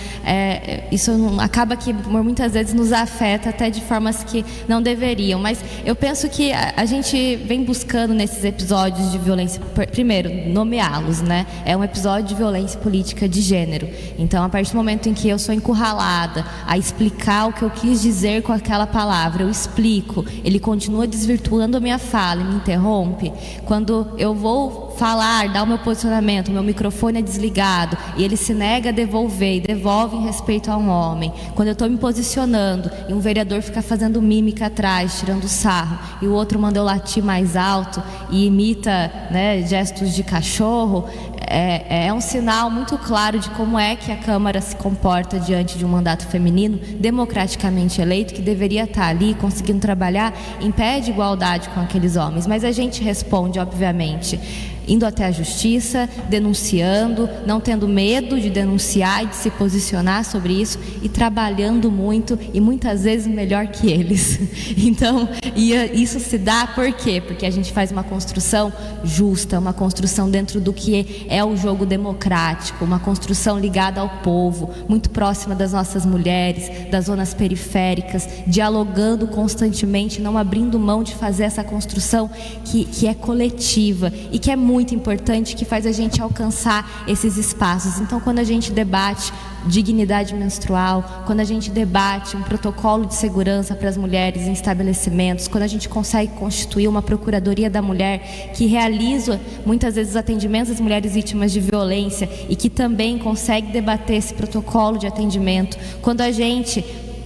isso acaba que muitas vezes nos afeta até de formas que não deveriam. Mas eu penso que a gente vem buscando nesses episódios de violência, primeiro, nomeá-los, né? É um episódio de violência política de gênero. Então, a partir do momento em que eu sou encurralada a explicar o que eu quis dizer com aquela palavra, eu explico, ele continua desvirtuando a minha fala e me interrompe. Quando eu vou falar, dar o meu posicionamento, o meu microfone é desligado e ele se nega a devolver e devolve em respeito a um homem. Quando eu estou me posicionando e um vereador fica fazendo mímica atrás, tirando sarro, e o outro manda eu latir mais alto e imita, né, gestos de cachorro, é um sinal muito claro de como é que a Câmara se comporta diante de um mandato feminino democraticamente eleito, que deveria estar ali conseguindo trabalhar em pé de igualdade com aqueles homens. Mas a gente responde, obviamente, indo até a justiça, denunciando, não tendo medo de denunciar e de se posicionar sobre isso, e trabalhando muito e muitas vezes melhor que eles. Então, isso se dá por quê? Porque a gente faz uma construção justa, uma construção dentro do que é o jogo democrático, uma construção ligada ao povo, muito próxima das nossas mulheres, das zonas periféricas, dialogando constantemente, não abrindo mão de fazer essa construção que é coletiva e que é muito importante, que faz a gente alcançar esses espaços. Então, quando a gente debate dignidade menstrual, quando a gente debate um protocolo de segurança para as mulheres em estabelecimentos, quando a gente consegue constituir uma procuradoria da mulher que realiza muitas vezes os atendimentos às mulheres vítimas de violência e que também consegue debater esse protocolo de atendimento, quando a gente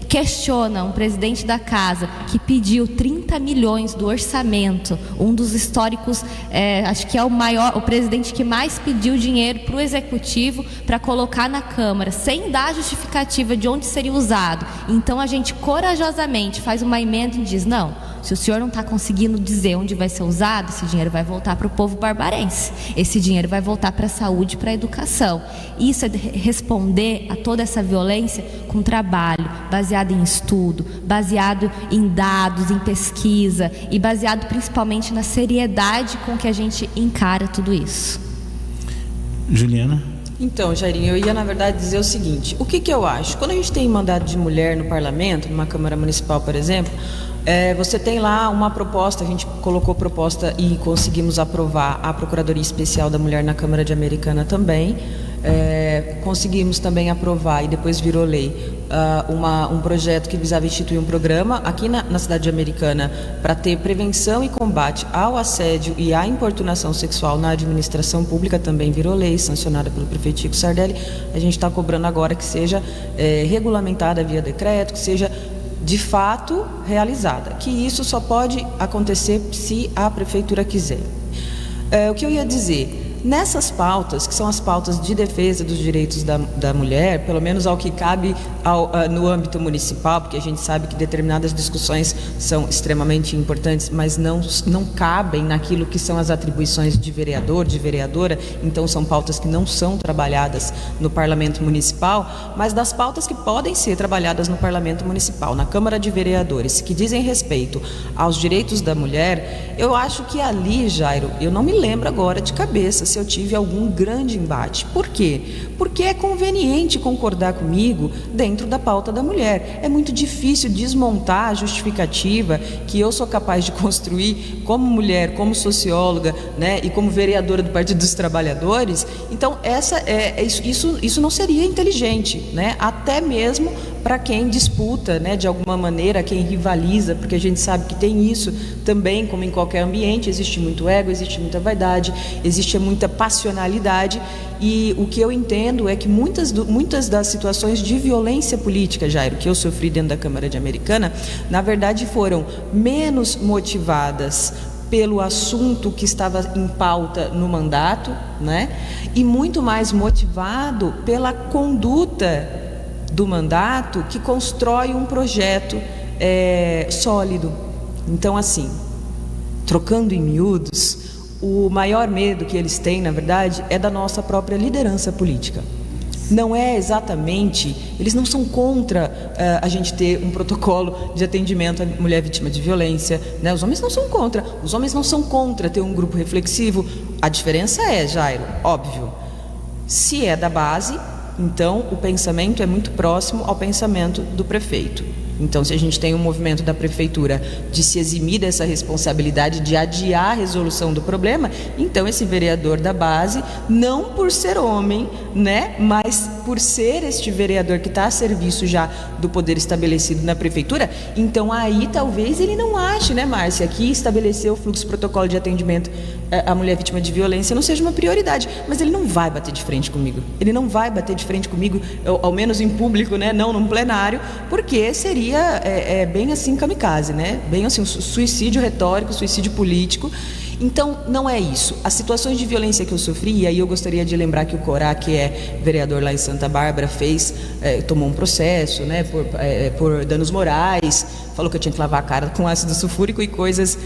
questiona um presidente da casa que pediu 30 milhões do orçamento, um dos históricos, acho que é o presidente que mais pediu dinheiro para o executivo para colocar na Câmara, sem dar justificativa de onde seria usado. Então a gente corajosamente faz uma emenda e diz: não, se o senhor não está conseguindo dizer onde vai ser usado, esse dinheiro vai voltar para o povo barbarense, esse dinheiro vai voltar para a saúde, para a educação. Isso é responder a toda essa violência com trabalho, baseado em estudo, baseado em dados, em pesquisa e baseado principalmente na seriedade com que a gente encara tudo isso. Juliana? Então, Jairinho, eu ia na verdade dizer o seguinte: o que eu acho? Quando a gente tem mandato de mulher no parlamento, numa Câmara Municipal, por exemplo, você tem lá uma proposta, a gente colocou proposta e conseguimos aprovar a Procuradoria Especial da Mulher na Câmara de Americana também. Conseguimos também aprovar, e depois virou lei, um projeto que visava instituir um programa aqui na cidade de Americana para ter prevenção e combate ao assédio e à importunação sexual na administração pública, também virou lei, sancionada pelo prefeito Chico Sardelli. A gente está cobrando agora que seja regulamentada via decreto, que seja de fato realizada, que isso só pode acontecer se a prefeitura quiser. O que eu ia dizer? Nessas pautas, que são as pautas de defesa dos direitos da mulher, pelo menos ao que cabe no âmbito municipal, porque a gente sabe que determinadas discussões são extremamente importantes, mas não cabem naquilo que são as atribuições de vereador, de vereadora, então são pautas que não são trabalhadas no Parlamento Municipal, mas das pautas que podem ser trabalhadas no Parlamento Municipal, na Câmara de Vereadores, que dizem respeito aos direitos da mulher. Eu acho que ali, Jairo, eu não me lembro agora de cabeça se eu tive algum grande embate. Por quê? Porque é conveniente concordar comigo dentro da pauta da mulher. É muito difícil desmontar a justificativa que eu sou capaz de construir como mulher, como socióloga, né, e como vereadora do Partido dos Trabalhadores. Então, isso não seria inteligente, né? Até mesmo para quem disputa, né, de alguma maneira, quem rivaliza, porque a gente sabe que tem isso também, como em qualquer ambiente, existe muito ego, existe muita vaidade, existe muita passionalidade, e o que eu entendo é que muitas das situações de violência política, Jairo, que eu sofri dentro da Câmara de Americana, na verdade foram menos motivadas pelo assunto que estava em pauta no mandato, né? E muito mais motivado pela conduta do mandato, que constrói um projeto sólido. Então, assim, trocando em miúdos, o maior medo que eles têm, na verdade, é da nossa própria liderança política. Não é exatamente, eles não são contra a gente ter um protocolo de atendimento à mulher vítima de violência, né? Os homens não são contra ter um grupo reflexivo. A diferença é, Jairo, óbvio, se é da base, então o pensamento é muito próximo ao pensamento do prefeito. Então, se a gente tem um movimento da prefeitura de se eximir dessa responsabilidade de adiar a resolução do problema, então esse vereador da base, não por ser homem, né, mas por ser este vereador que está a serviço já do poder estabelecido na prefeitura, então aí talvez ele não ache, né, Márcia, que estabelecer o fluxo protocolo de atendimento à mulher vítima de violência não seja uma prioridade, mas ele não vai bater de frente comigo, ao menos em público, né, não num plenário, porque seria bem assim kamikaze, né? Bem assim, suicídio retórico, suicídio político. Então, não é isso. As situações de violência que eu sofri, e aí eu gostaria de lembrar que o Corá, que é vereador lá em Santa Bárbara, tomou um processo, né, por danos morais, falou que eu tinha que lavar a cara com ácido sulfúrico e coisas...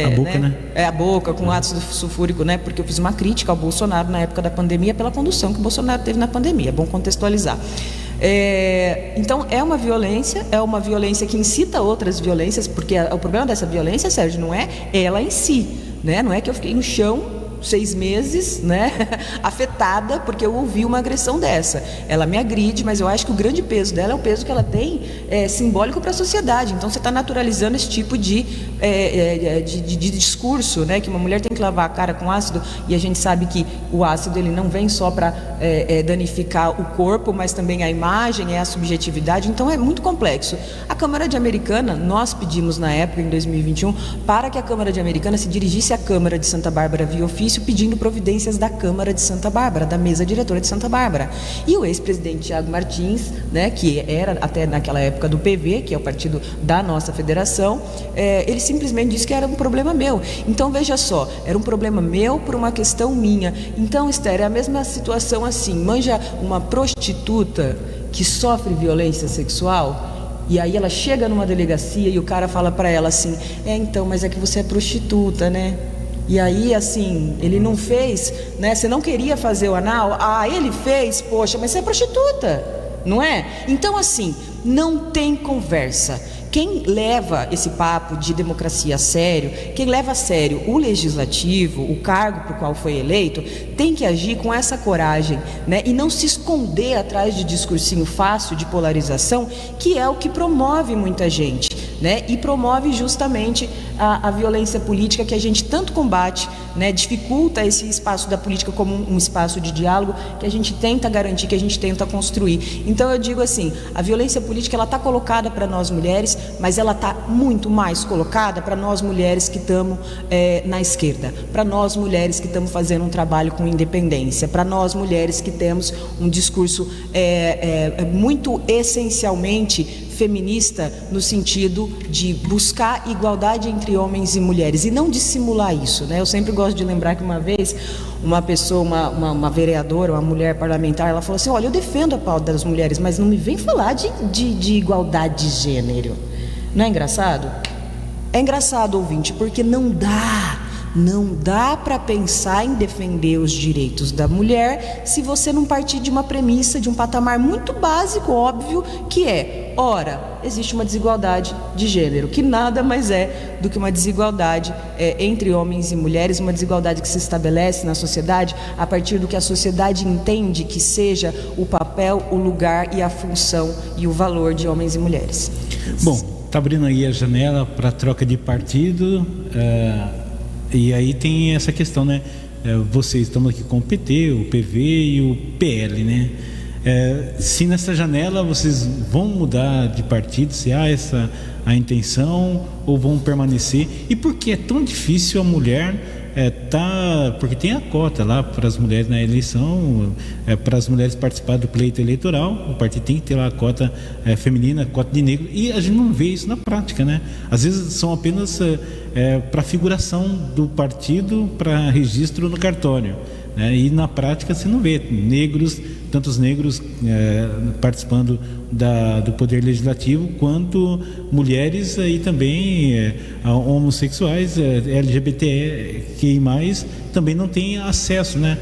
a boca, né? A boca com ácido sulfúrico, né? Porque eu fiz uma crítica ao Bolsonaro na época da pandemia pela condução que o Bolsonaro teve na pandemia. É bom contextualizar. Então é uma violência que incita outras violências, porque o problema dessa violência, Sérgio, não é ela em si, né? Não é que eu fiquei no chão 6 meses, né, afetada porque eu ouvi uma agressão dessa. Ela me agride, mas eu acho que o grande peso dela é o peso que ela tem simbólico para a sociedade. Então você está naturalizando esse tipo de discurso, né, que uma mulher tem que lavar a cara com ácido, e a gente sabe que o ácido ele não vem só para danificar o corpo, mas também a imagem, a subjetividade. Então é muito complexo. A Câmara de Americana, nós pedimos na época, em 2021, para que a Câmara de Americana se dirigisse à Câmara de Santa Bárbara via ofício, pedindo providências da Câmara de Santa Bárbara, da mesa diretora de Santa Bárbara. E o ex-presidente Thiago Martins, né, que era até naquela época do PV, que é o partido da nossa federação, ele simplesmente disse que era um problema meu. Então veja só, era um problema meu por uma questão minha. Então, Esther, é a mesma situação assim, manja uma prostituta que sofre violência sexual, e aí ela chega numa delegacia e o cara fala para ela assim, então, mas é que você é prostituta, né? E aí, assim, ele não fez, né? Você não queria fazer o anal? Ele fez, poxa, mas você é prostituta, não é? Então, assim, não tem conversa. Quem leva esse papo de democracia a sério, quem leva a sério o legislativo, o cargo para o qual foi eleito, tem que agir com essa coragem, né? E não se esconder atrás de discursinho fácil de polarização, que é o que promove muita gente, né? E promove justamente a violência política que a gente tanto combate, né? Dificulta esse espaço da política como um espaço de diálogo que a gente tenta garantir, que a gente tenta construir. Então eu digo assim, a violência política ela está colocada para nós mulheres, mas ela está muito mais colocada para nós mulheres que estamos na esquerda, para nós mulheres que estamos fazendo um trabalho com independência, para nós mulheres que temos um discurso muito essencialmente feminista, no sentido de buscar igualdade entre homens e mulheres e não dissimular isso, né? Eu sempre gosto de lembrar que uma vez uma pessoa, uma vereadora, uma mulher parlamentar, ela falou assim, olha, eu defendo a pauta das mulheres, mas não me vem falar de igualdade de gênero. Não é engraçado? É engraçado, ouvinte, porque não dá para pensar em defender os direitos da mulher se você não partir de uma premissa, de um patamar muito básico, óbvio, que é, ora, existe uma desigualdade de gênero, que nada mais é do que uma desigualdade entre homens e mulheres, uma desigualdade que se estabelece na sociedade a partir do que a sociedade entende que seja o papel, o lugar e a função e o valor de homens e mulheres. Bom, está abrindo aí a janela para troca de partido, e aí tem essa questão, né? Vocês estão aqui com o PT, o PV e o PL, né? Se nessa janela vocês vão mudar de partido, se há essa a intenção, ou vão permanecer? E por que é tão difícil a mulher porque tem a cota lá para as mulheres na eleição, para as mulheres participar do pleito eleitoral, o partido tem que ter lá a cota feminina, a cota de negro, e a gente não vê isso na prática, né? Às vezes são apenas para figuração do partido, para registro no cartório, né? E na prática você não vê tantos negros participando do poder legislativo, quanto mulheres e também homossexuais, LGBTQI+, também não têm acesso, né?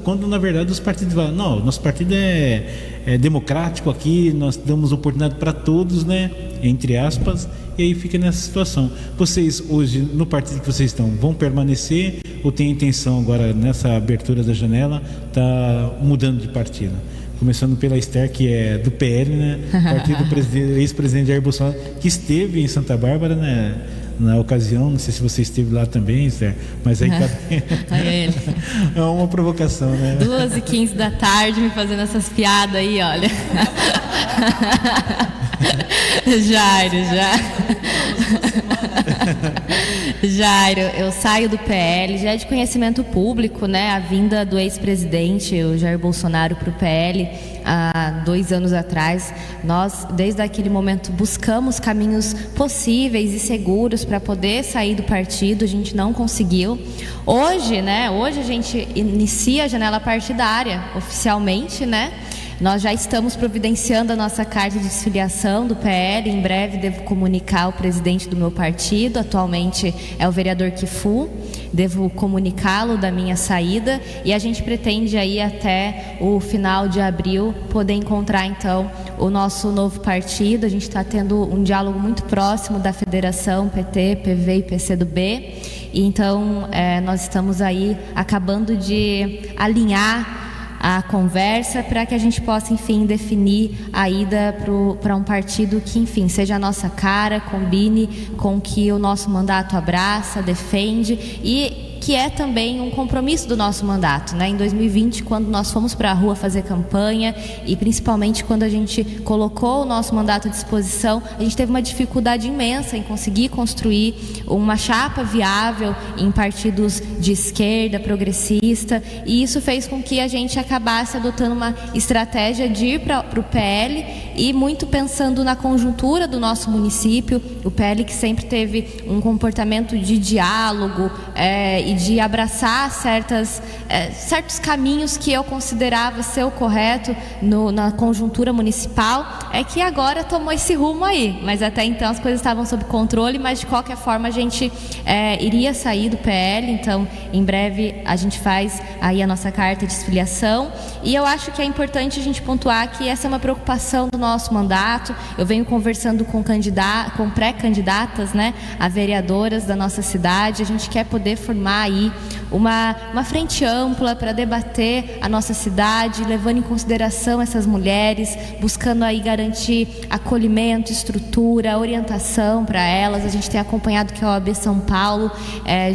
Quando na verdade os partidos falam, não, nosso partido é democrático aqui, nós damos oportunidade para todos, né? Entre aspas, e aí fica nessa situação. Vocês hoje, no partido que vocês estão, vão permanecer ou tem a intenção agora, nessa abertura da janela, tá mudando de partido? Começando pela Esther, que é do PL, né? Partido do ex-presidente Jair Bolsonaro, que esteve em Santa Bárbara, né? Na ocasião, não sei se você esteve lá também, Esther, mas aí é uma provocação, né? 2h15 da tarde, me fazendo essas piadas aí, olha. Jairo, eu saio do PL, já é de conhecimento público, né? A vinda do ex-presidente, o Jair Bolsonaro, para o PL há 2 anos atrás. Nós, desde aquele momento, buscamos caminhos possíveis e seguros para poder sair do partido. A gente não conseguiu. Hoje a gente inicia a janela partidária oficialmente, né? Nós já estamos providenciando a nossa carta de desfiliação do PL. Em breve devo comunicar ao presidente do meu partido, atualmente é o vereador Kifu. Devo comunicá-lo da minha saída e a gente pretende aí até o final de abril poder encontrar então o nosso novo partido. A gente está tendo um diálogo muito próximo da federação PT, PV e PCdoB. E então nós estamos aí acabando de alinhar a conversa para que a gente possa, enfim, definir a ida para um partido que, enfim, seja a nossa cara, combine com o que o nosso mandato abraça, defende e que é também um compromisso do nosso mandato, né? Em 2020, quando nós fomos para a rua fazer campanha e principalmente quando a gente colocou o nosso mandato à disposição, a gente teve uma dificuldade imensa em conseguir construir uma chapa viável em partidos de esquerda, progressista, e isso fez com que a gente acabasse adotando uma estratégia de ir para o PL e muito pensando na conjuntura do nosso município, o PL que sempre teve um comportamento de diálogo e de abraçar certos caminhos que eu considerava ser o correto na conjuntura municipal, é que agora tomou esse rumo aí, mas até então as coisas estavam sob controle, mas de qualquer forma a gente iria sair do PL, então em breve a gente faz aí a nossa carta de desfiliação, e eu acho que é importante a gente pontuar que essa é uma preocupação do nosso mandato. Eu venho conversando com pré-candidatas, né, a vereadoras da nossa cidade. A gente quer poder formar aí uma frente ampla para debater a nossa cidade, levando em consideração essas mulheres, buscando aí garantir acolhimento, estrutura, orientação para elas. A gente tem acompanhado que a OAB São Paulo,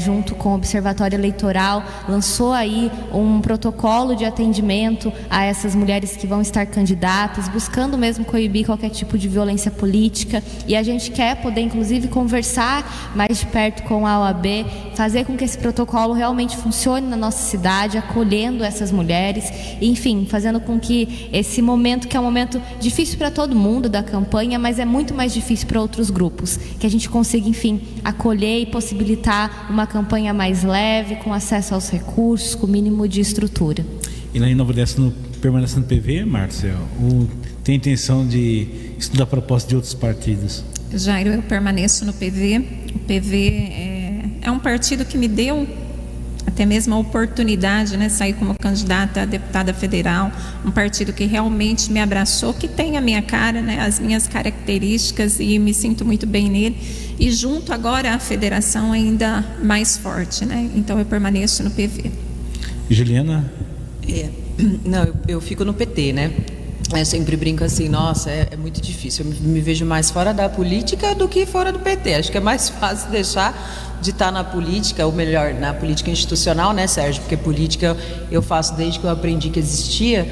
junto com o Observatório Eleitoral, lançou aí um protocolo de atendimento a essas mulheres que vão estar candidatas, buscando mesmo coibir qualquer tipo de violência política, e a gente quer poder inclusive conversar mais de perto com a OAB, fazer com que esse protocolo realmente funcione na nossa cidade, acolhendo essas mulheres, enfim, fazendo com que esse momento, que é um momento difícil para todo mundo da campanha, mas é muito mais difícil para outros grupos, que a gente consiga, enfim, acolher e possibilitar uma campanha mais leve, com acesso aos recursos, com o mínimo de estrutura. E lá em Nova Odessa, permanece no PV, Márcia? Ou tem intenção de estudar a proposta de outros partidos? Jairo, eu permaneço no PV. O PV é um partido que me deu até mesmo a oportunidade, né, sair como candidata a deputada federal, um partido que realmente me abraçou, que tem a minha cara, né, as minhas características, e me sinto muito bem nele, e junto agora à federação ainda mais forte, né, então eu permaneço no PV. Juliana? Não, eu fico no PT, né? Eu sempre brinco assim, nossa, é muito difícil. Eu me vejo mais fora da política do que fora do PT. Acho que é mais fácil deixar de estar na política, ou melhor, na política institucional, né, Sérgio? Porque política eu faço desde que eu aprendi que existia.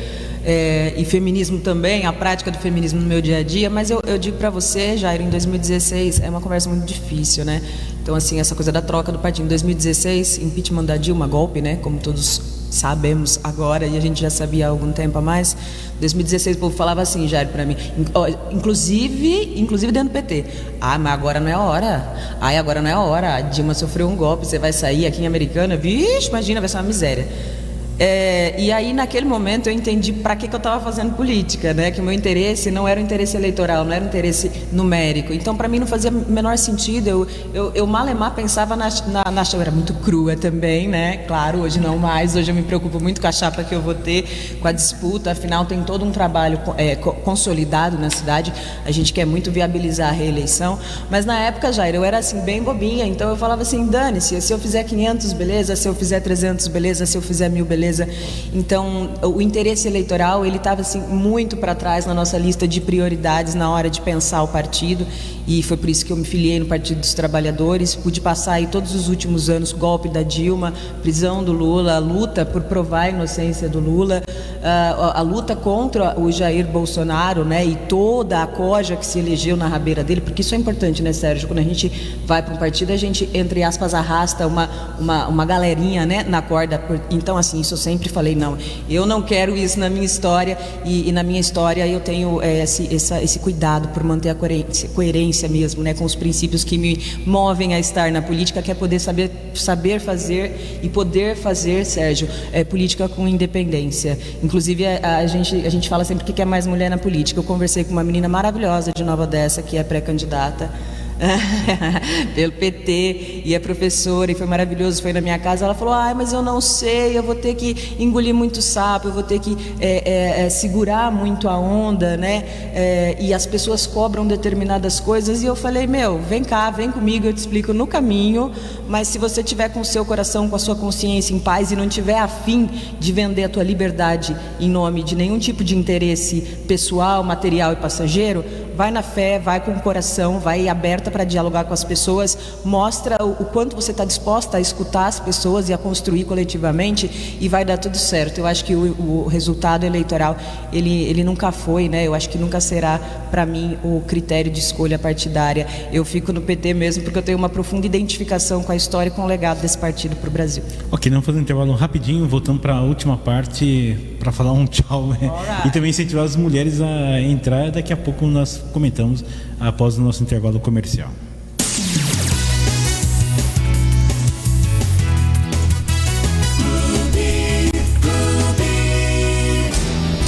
e feminismo também, a prática do feminismo no meu dia a dia, mas eu digo para você, Jairo, em 2016 é uma conversa muito difícil, né? Então, assim, essa coisa da troca do partido. Em 2016, impeachment da Dilma, golpe, né? Como todos sabemos agora, e a gente já sabia há algum tempo a mais. Em 2016 o povo falava assim, Jairo, para mim, inclusive dentro do PT. Mas agora não é a hora. Agora não é a hora. A Dilma sofreu um golpe, você vai sair aqui em Americana, vixe, imagina, vai ser uma miséria. E aí, naquele momento, eu entendi para que eu estava fazendo política, né? Que o meu interesse não era um interesse eleitoral, não era um interesse numérico. Então, para mim, não fazia o menor sentido. Eu malemar pensava eu era muito crua também, né? Claro, hoje não mais. Hoje eu me preocupo muito com a chapa que eu vou ter, com a disputa. Afinal, tem todo um trabalho consolidado na cidade. A gente quer muito viabilizar a reeleição. Mas, na época, Jair, eu era assim, bem bobinha. Então, eu falava assim, dane-se, se eu fizer 500, beleza. Se eu fizer 300, beleza. Se eu fizer 1000, beleza. Então, o interesse eleitoral, ele estava assim, muito para trás na nossa lista de prioridades na hora de pensar o partido, e foi por isso que eu me filiei no Partido dos Trabalhadores. Pude passar aí todos os últimos anos, golpe da Dilma, prisão do Lula, a luta por provar a inocência do Lula, a luta contra o Jair Bolsonaro, né, e toda a coja que se elegeu na rabeira dele, porque isso é importante, né, Sérgio? Quando a gente vai para um partido, a gente, entre aspas, arrasta uma galerinha, né, na corda. Então, assim, isso eu sempre falei, não, eu não quero isso na minha história, e na minha história eu tenho esse cuidado por manter a coerência mesmo, né, com os princípios que me movem a estar na política, que é poder saber fazer e poder fazer, Sérgio, política com independência. Inclusive, a gente fala sempre que quer mais mulher na política. Eu conversei com uma menina maravilhosa de Nova Odessa, que é pré-candidata pelo PT, e é professora, e foi maravilhoso, foi na minha casa. Ela falou, mas eu não sei, eu vou ter que engolir muito sapo, eu vou ter que segurar muito a onda, né? E as pessoas cobram determinadas coisas, e eu falei, vem cá, vem comigo, eu te explico no caminho. Mas se você tiver com o seu coração, com a sua consciência em paz, e não tiver afim de vender a tua liberdade em nome de nenhum tipo de interesse pessoal, material e passageiro, vai na fé, vai com o coração, vai aberta para dialogar com as pessoas, mostra o quanto você está disposta a escutar as pessoas e a construir coletivamente, e vai dar tudo certo. Eu acho que o resultado eleitoral, ele nunca foi, né? Eu acho que nunca será, para mim, o critério de escolha partidária. Eu fico no PT mesmo porque eu tenho uma profunda identificação com a história e com o legado desse partido para o Brasil. Ok, vamos fazer um intervalo rapidinho, voltando para a última parte, para falar um tchau, né? E também incentivar as mulheres a entrar. Daqui a pouco nós comentamos após o nosso intervalo comercial.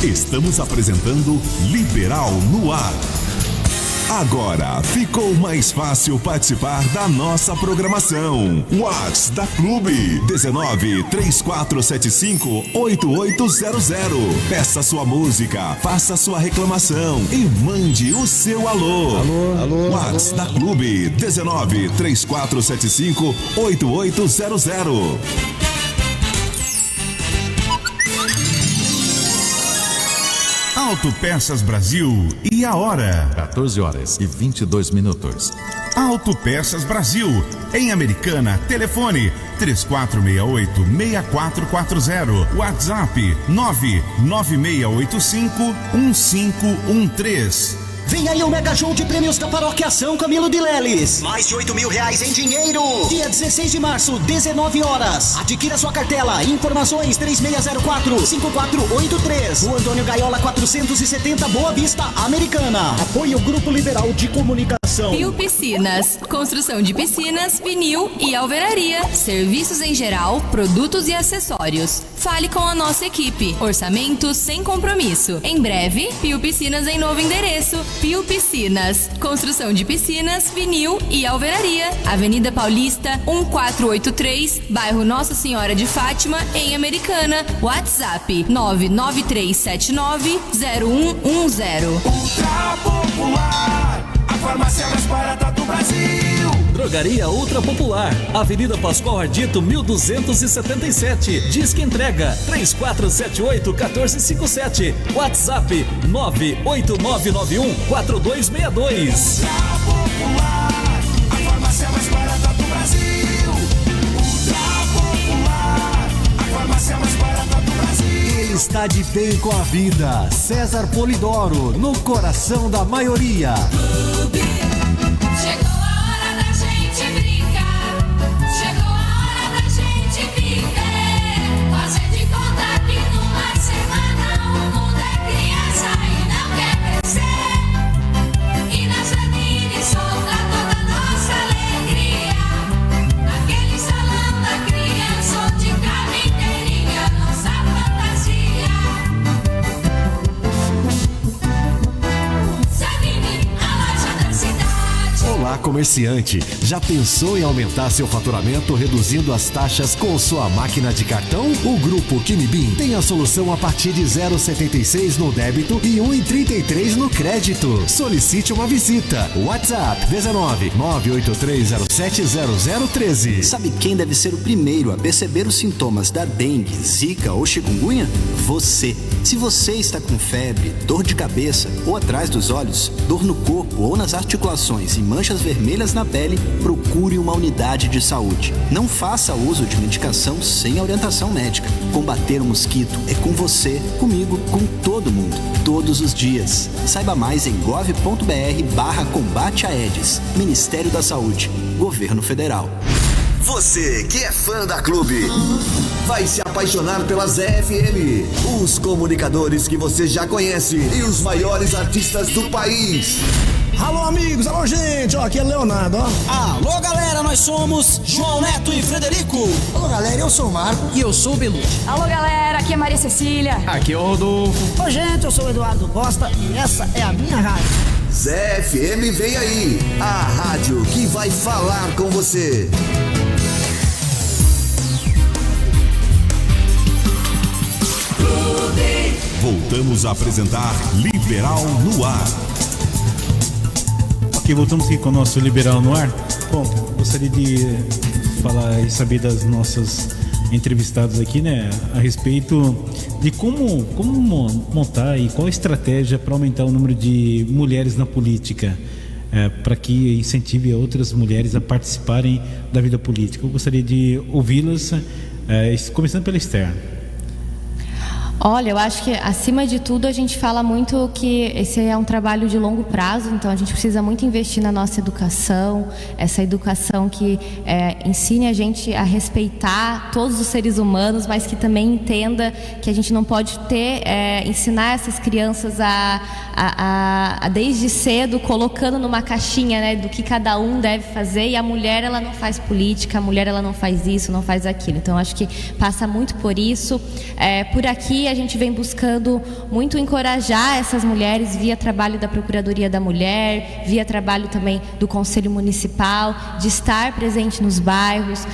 Estamos apresentando Liberal no Ar. Agora ficou mais fácil participar da nossa programação. WhatsApp da Clube 1934758800. Peça sua música, faça sua reclamação e mande o seu alô. Alô. WhatsApp da Clube 1934758800. Autopeças Brasil e a hora. 14h22. Autopeças Brasil, em Americana, telefone 3468-6440, WhatsApp 99685-1513. Vem aí o Mega Show de Prêmios da Paróquia São Camilo de Leles. Mais de 8 mil reais em dinheiro. Dia 16 de março, 19 horas. Adquira sua cartela. Informações 3604-5483. O Antônio Gaiola 470, Boa Vista, Americana. Apoio Grupo Liberal de Comunicação. Pio Piscinas. Construção de piscinas, vinil e alvenaria. Serviços em geral, produtos e acessórios. Fale com a nossa equipe. Orçamento sem compromisso. Em breve, Pio Piscinas em novo endereço. Pio Piscinas, construção de piscinas, vinil e alvenaria. Avenida Paulista, 1483, bairro Nossa Senhora de Fátima, em Americana. WhatsApp 993790110. Ultra Popular, a farmácia mais barata do Brasil. Drogaria Ultra Popular, Avenida Pascoal Ardito, 1277. Disque entrega 3478-1457. WhatsApp 98991-4262. Ultra Popular, a farmácia mais barata do Brasil. Ultra Popular, a farmácia mais barata do Brasil. Ele está de bem com a vida. César Polidoro, no coração da maioria. Chegou a hora da gente brincar. Chegou a hora da gente viver. Fazer de conta que numa semana o mundo é criança e não quer crescer. E na jardim solta toda nossa alegria. Naquele salão da criança onde cabe inteirinha nossa fantasia. Sabine, a loja da cidade. Olá, comerciante. Já pensou em aumentar seu faturamento reduzindo as taxas com sua máquina de cartão? O Grupo Kinibin tem a solução a partir de 0,76 no débito e 1,33 no crédito. Solicite uma visita. WhatsApp 19 983070013. Sabe quem deve ser o primeiro a perceber os sintomas da dengue, zika ou chikungunya? Você. Se você está com febre, dor de cabeça ou atrás dos olhos, dor no corpo ou nas articulações e manchas vermelhas na pele, procure uma unidade de saúde. Não faça uso de medicação sem a orientação médica. Combater o mosquito é com você, comigo, com todo mundo, todos os dias. Saiba mais em gov.br/combate a Aedes. Ministério da Saúde, Governo Federal. Você que é fã da Clube vai se apaixonar pela ZFM, os comunicadores que você já conhece e os maiores artistas do país. Alô, amigos, alô, gente, aqui é Leonardo, Alô, galera, nós somos João Neto e Frederico. Alô, galera, eu sou o Marco. E eu sou o Belucci. Alô, galera, aqui é Maria Cecília. Aqui é o Rodolfo. Oi, gente, eu sou o Eduardo Costa e essa é a minha rádio. ZFM vem aí, a rádio que vai falar com você. Voltamos a apresentar Liberal no Ar. Ok, voltamos aqui com o nosso Liberal no Ar. Bom, gostaria de falar e saber das nossas entrevistadas aqui, né, a respeito de como montar e qual a estratégia para aumentar o número de mulheres na política, para que incentive outras mulheres a participarem da vida política. Eu gostaria de ouvi-las, começando pela Esther. Olha, eu acho que acima de tudo a gente fala muito que esse é um trabalho de longo prazo, então a gente precisa muito investir na nossa educação, essa educação que ensine a gente a respeitar todos os seres humanos, mas que também entenda que a gente não pode ensinar essas crianças a desde cedo colocando numa caixinha, né, do que cada um deve fazer, e a mulher ela não faz política, a mulher ela não faz isso, não faz aquilo. Então acho que passa muito por isso. Por aqui a gente vem buscando muito encorajar essas mulheres via trabalho da Procuradoria da Mulher, via trabalho também do Conselho Municipal, de estar presente nos bairros,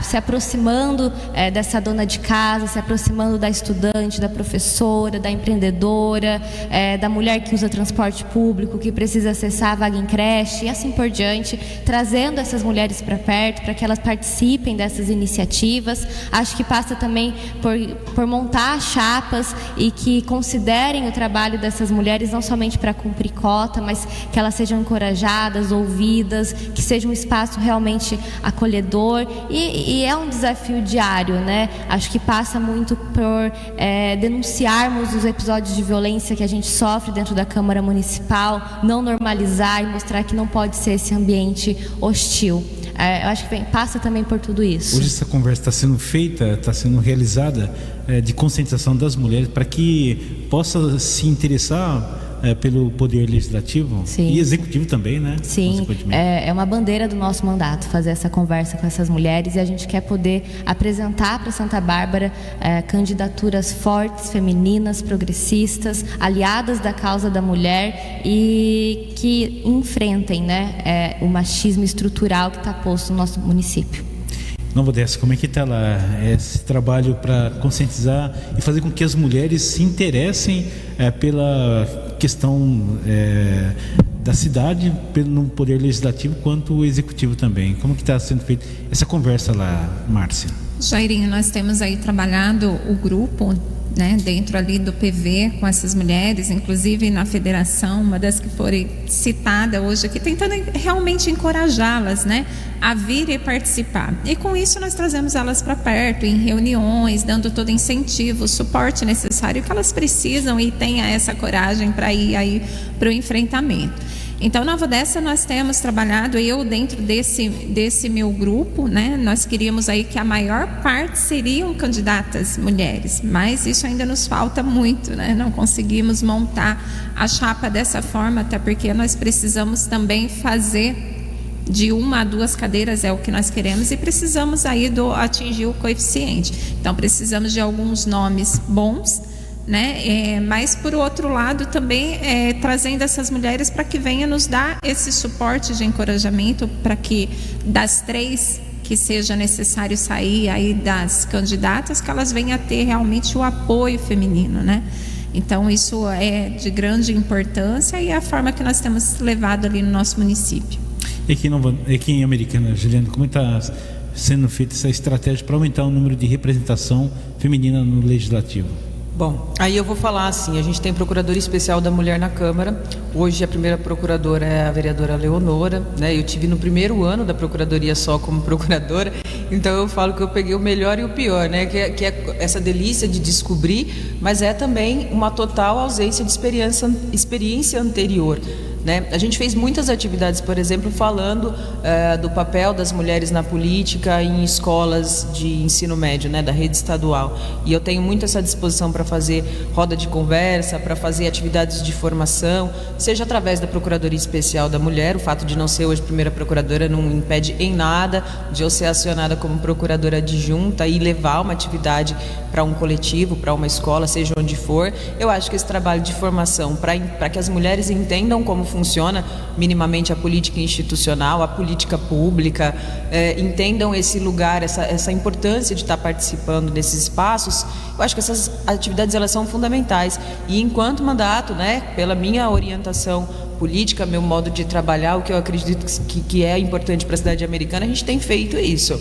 se aproximando dessa dona de casa, se aproximando da estudante, da professora, da empreendedora, da mulher que usa transporte público, que precisa acessar a vaga em creche e assim por diante, trazendo essas mulheres para perto, para que elas participem dessas iniciativas. Acho que passa também por montar chapas e que considerem o trabalho dessas mulheres não somente para cumprir cota, mas que elas sejam encorajadas, ouvidas, que seja um espaço realmente acolhedor, e é um desafio diário, né? Acho que passa muito por denunciarmos os episódios de violência que a gente sofre dentro da Câmara Municipal, não normalizar e mostrar que não pode ser esse ambiente hostil. Eu acho que passa também por tudo isso. Hoje essa conversa está sendo feita, está sendo realizada de conscientização das mulheres para que possa se interessar pelo poder legislativo. Sim. E executivo também, né? Sim, é uma bandeira do nosso mandato fazer essa conversa com essas mulheres, e a gente quer poder apresentar para Santa Bárbara candidaturas fortes, femininas, progressistas, aliadas da causa da mulher e que enfrentem, né, o machismo estrutural que está posto no nosso município. Nova Odessa, como é que está lá esse trabalho para conscientizar e fazer com que as mulheres se interessem pela questão da cidade, no poder legislativo quanto executivo também? Como que está sendo feita essa conversa lá, Márcia? Jairinho, nós temos aí trabalhado o grupo né, dentro ali do PV com essas mulheres, inclusive na federação, uma das que foi citada hoje aqui, tentando realmente encorajá-las, né, a vir e participar. E com isso nós trazemos elas para perto, em reuniões, dando todo incentivo, o suporte necessário que elas precisam e tenha essa coragem para ir aí para o enfrentamento. Então, na Nova Odessa, nós temos trabalhado, eu dentro desse meu grupo, né, nós queríamos aí que a maior parte seriam candidatas mulheres, mas isso ainda nos falta muito, né, não conseguimos montar a chapa dessa forma, até porque nós precisamos também fazer de 1 a 2 cadeiras, é o que nós queremos, e precisamos aí atingir o coeficiente. Então, precisamos de alguns nomes bons, né? Mas por outro lado também trazendo essas mulheres para que venha nos dar esse suporte de encorajamento para que das 3 que seja necessário sair aí das candidatas, que elas venham a ter realmente o apoio feminino, né? Então isso é de grande importância e é a forma que nós temos levado ali no nosso município. E aqui em Americana, Juliana, como está sendo feita essa estratégia para aumentar o número de representação feminina no Legislativo? Bom, aí eu vou falar assim, a gente tem Procuradora Especial da Mulher na Câmara, hoje a primeira procuradora é a vereadora Leonora, né? Eu tive no primeiro ano da Procuradoria só como procuradora, então eu falo que eu peguei o melhor e o pior, né? Que é essa delícia de descobrir, mas é também uma total ausência de experiência anterior. Né? A gente fez muitas atividades, por exemplo, falando do papel das mulheres na política em escolas de ensino médio, né, da rede estadual. E eu tenho muito essa disposição para fazer roda de conversa, para fazer atividades de formação, seja através da Procuradoria Especial da Mulher. O fato de não ser hoje primeira procuradora não impede em nada de eu ser acionada como procuradora adjunta e levar uma atividade para um coletivo, para uma escola, seja onde for. Eu acho que esse trabalho de formação para que as mulheres entendam como funciona minimamente a política institucional, a política pública, entendam esse lugar, essa importância de estar participando desses espaços. Eu acho que essas atividades elas são fundamentais. E enquanto mandato, né, pela minha orientação política, meu modo de trabalhar, o que eu acredito que é importante para a cidade americana, a gente tem feito isso.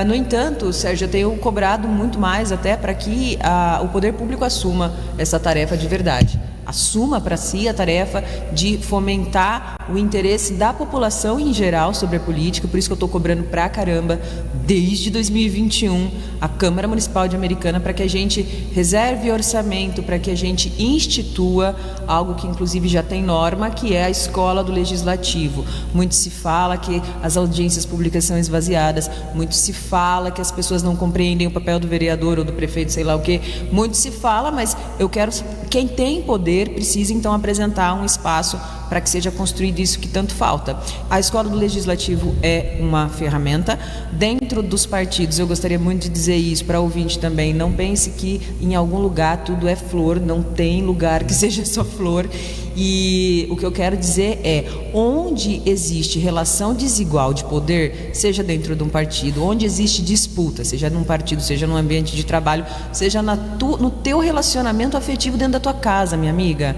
No entanto, Sérgio, eu tenho cobrado muito mais até para que o poder público assuma essa tarefa de verdade. Assuma para si a tarefa de fomentar o interesse da população em geral sobre a política, por isso que eu estou cobrando pra caramba, desde 2021, a Câmara Municipal de Americana, para que a gente reserve orçamento, para que a gente institua algo que inclusive já tem norma, que é a escola do Legislativo. Muito se fala que as audiências públicas são esvaziadas, muito se fala que as pessoas não compreendem o papel do vereador ou do prefeito, sei lá o quê, muito se fala, mas eu quero, quem tem poder precisa então apresentar um espaço para que seja construído isso que tanto falta. A escola do Legislativo é uma ferramenta. Dentro dos partidos, eu gostaria muito de dizer isso para o ouvinte também, não pense que em algum lugar tudo é flor, não tem lugar que seja só flor. E o que eu quero dizer é, onde existe relação desigual de poder, seja dentro de um partido, onde existe disputa, seja num partido, seja num ambiente de trabalho, seja no teu relacionamento afetivo dentro da tua casa, minha amiga,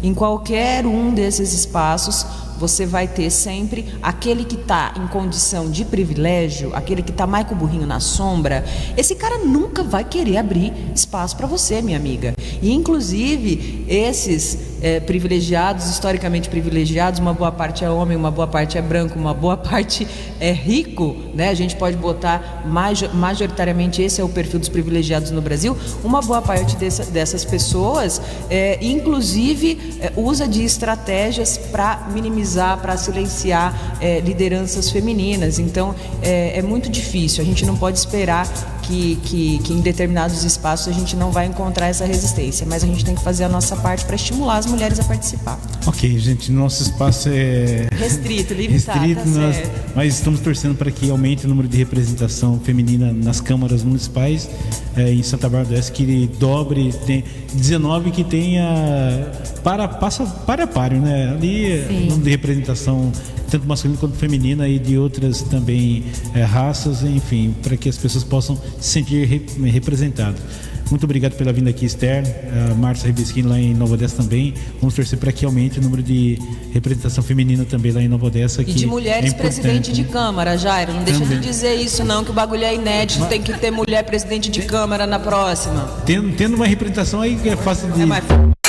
em qualquer um desses espaços, você vai ter sempre aquele que está em condição de privilégio, aquele que está mais com o burrinho na sombra. Esse cara nunca vai querer abrir espaço para você, minha amiga. E inclusive esses privilegiados, historicamente privilegiados, uma boa parte é homem, uma boa parte é branco, uma boa parte é rico, né? A gente pode botar majoritariamente esse é o perfil dos privilegiados no Brasil. Uma boa parte dessas pessoas, inclusive, usa de estratégias para minimizar, para silenciar lideranças femininas. Então, é muito difícil. A gente não pode esperar que em determinados espaços a gente não vai encontrar essa resistência, mas a gente tem que fazer a nossa parte para estimular as mulheres a participar. Ok, gente, nosso espaço é restrito, limitado, mas estamos torcendo para que aumente o número de representação feminina nas câmaras municipais em Santa Bárbara do Oeste, que dobre, tem 19 que tenha para páreo, né? Ali o número de representação tanto masculina quanto feminina e de outras também raças, enfim, para que as pessoas possam se sentir representadas. Muito obrigado pela vinda aqui, Esther. Márcia Ribeschini lá em Nova Odessa também. Vamos torcer para que aumente o número de representação feminina também lá em Nova Odessa. E de mulheres presidente de Câmara, Jairo. Não deixa de dizer isso não, que o bagulho é inédito. Tem que ter mulher presidente de Câmara na próxima. Tendo uma representação aí é fácil de...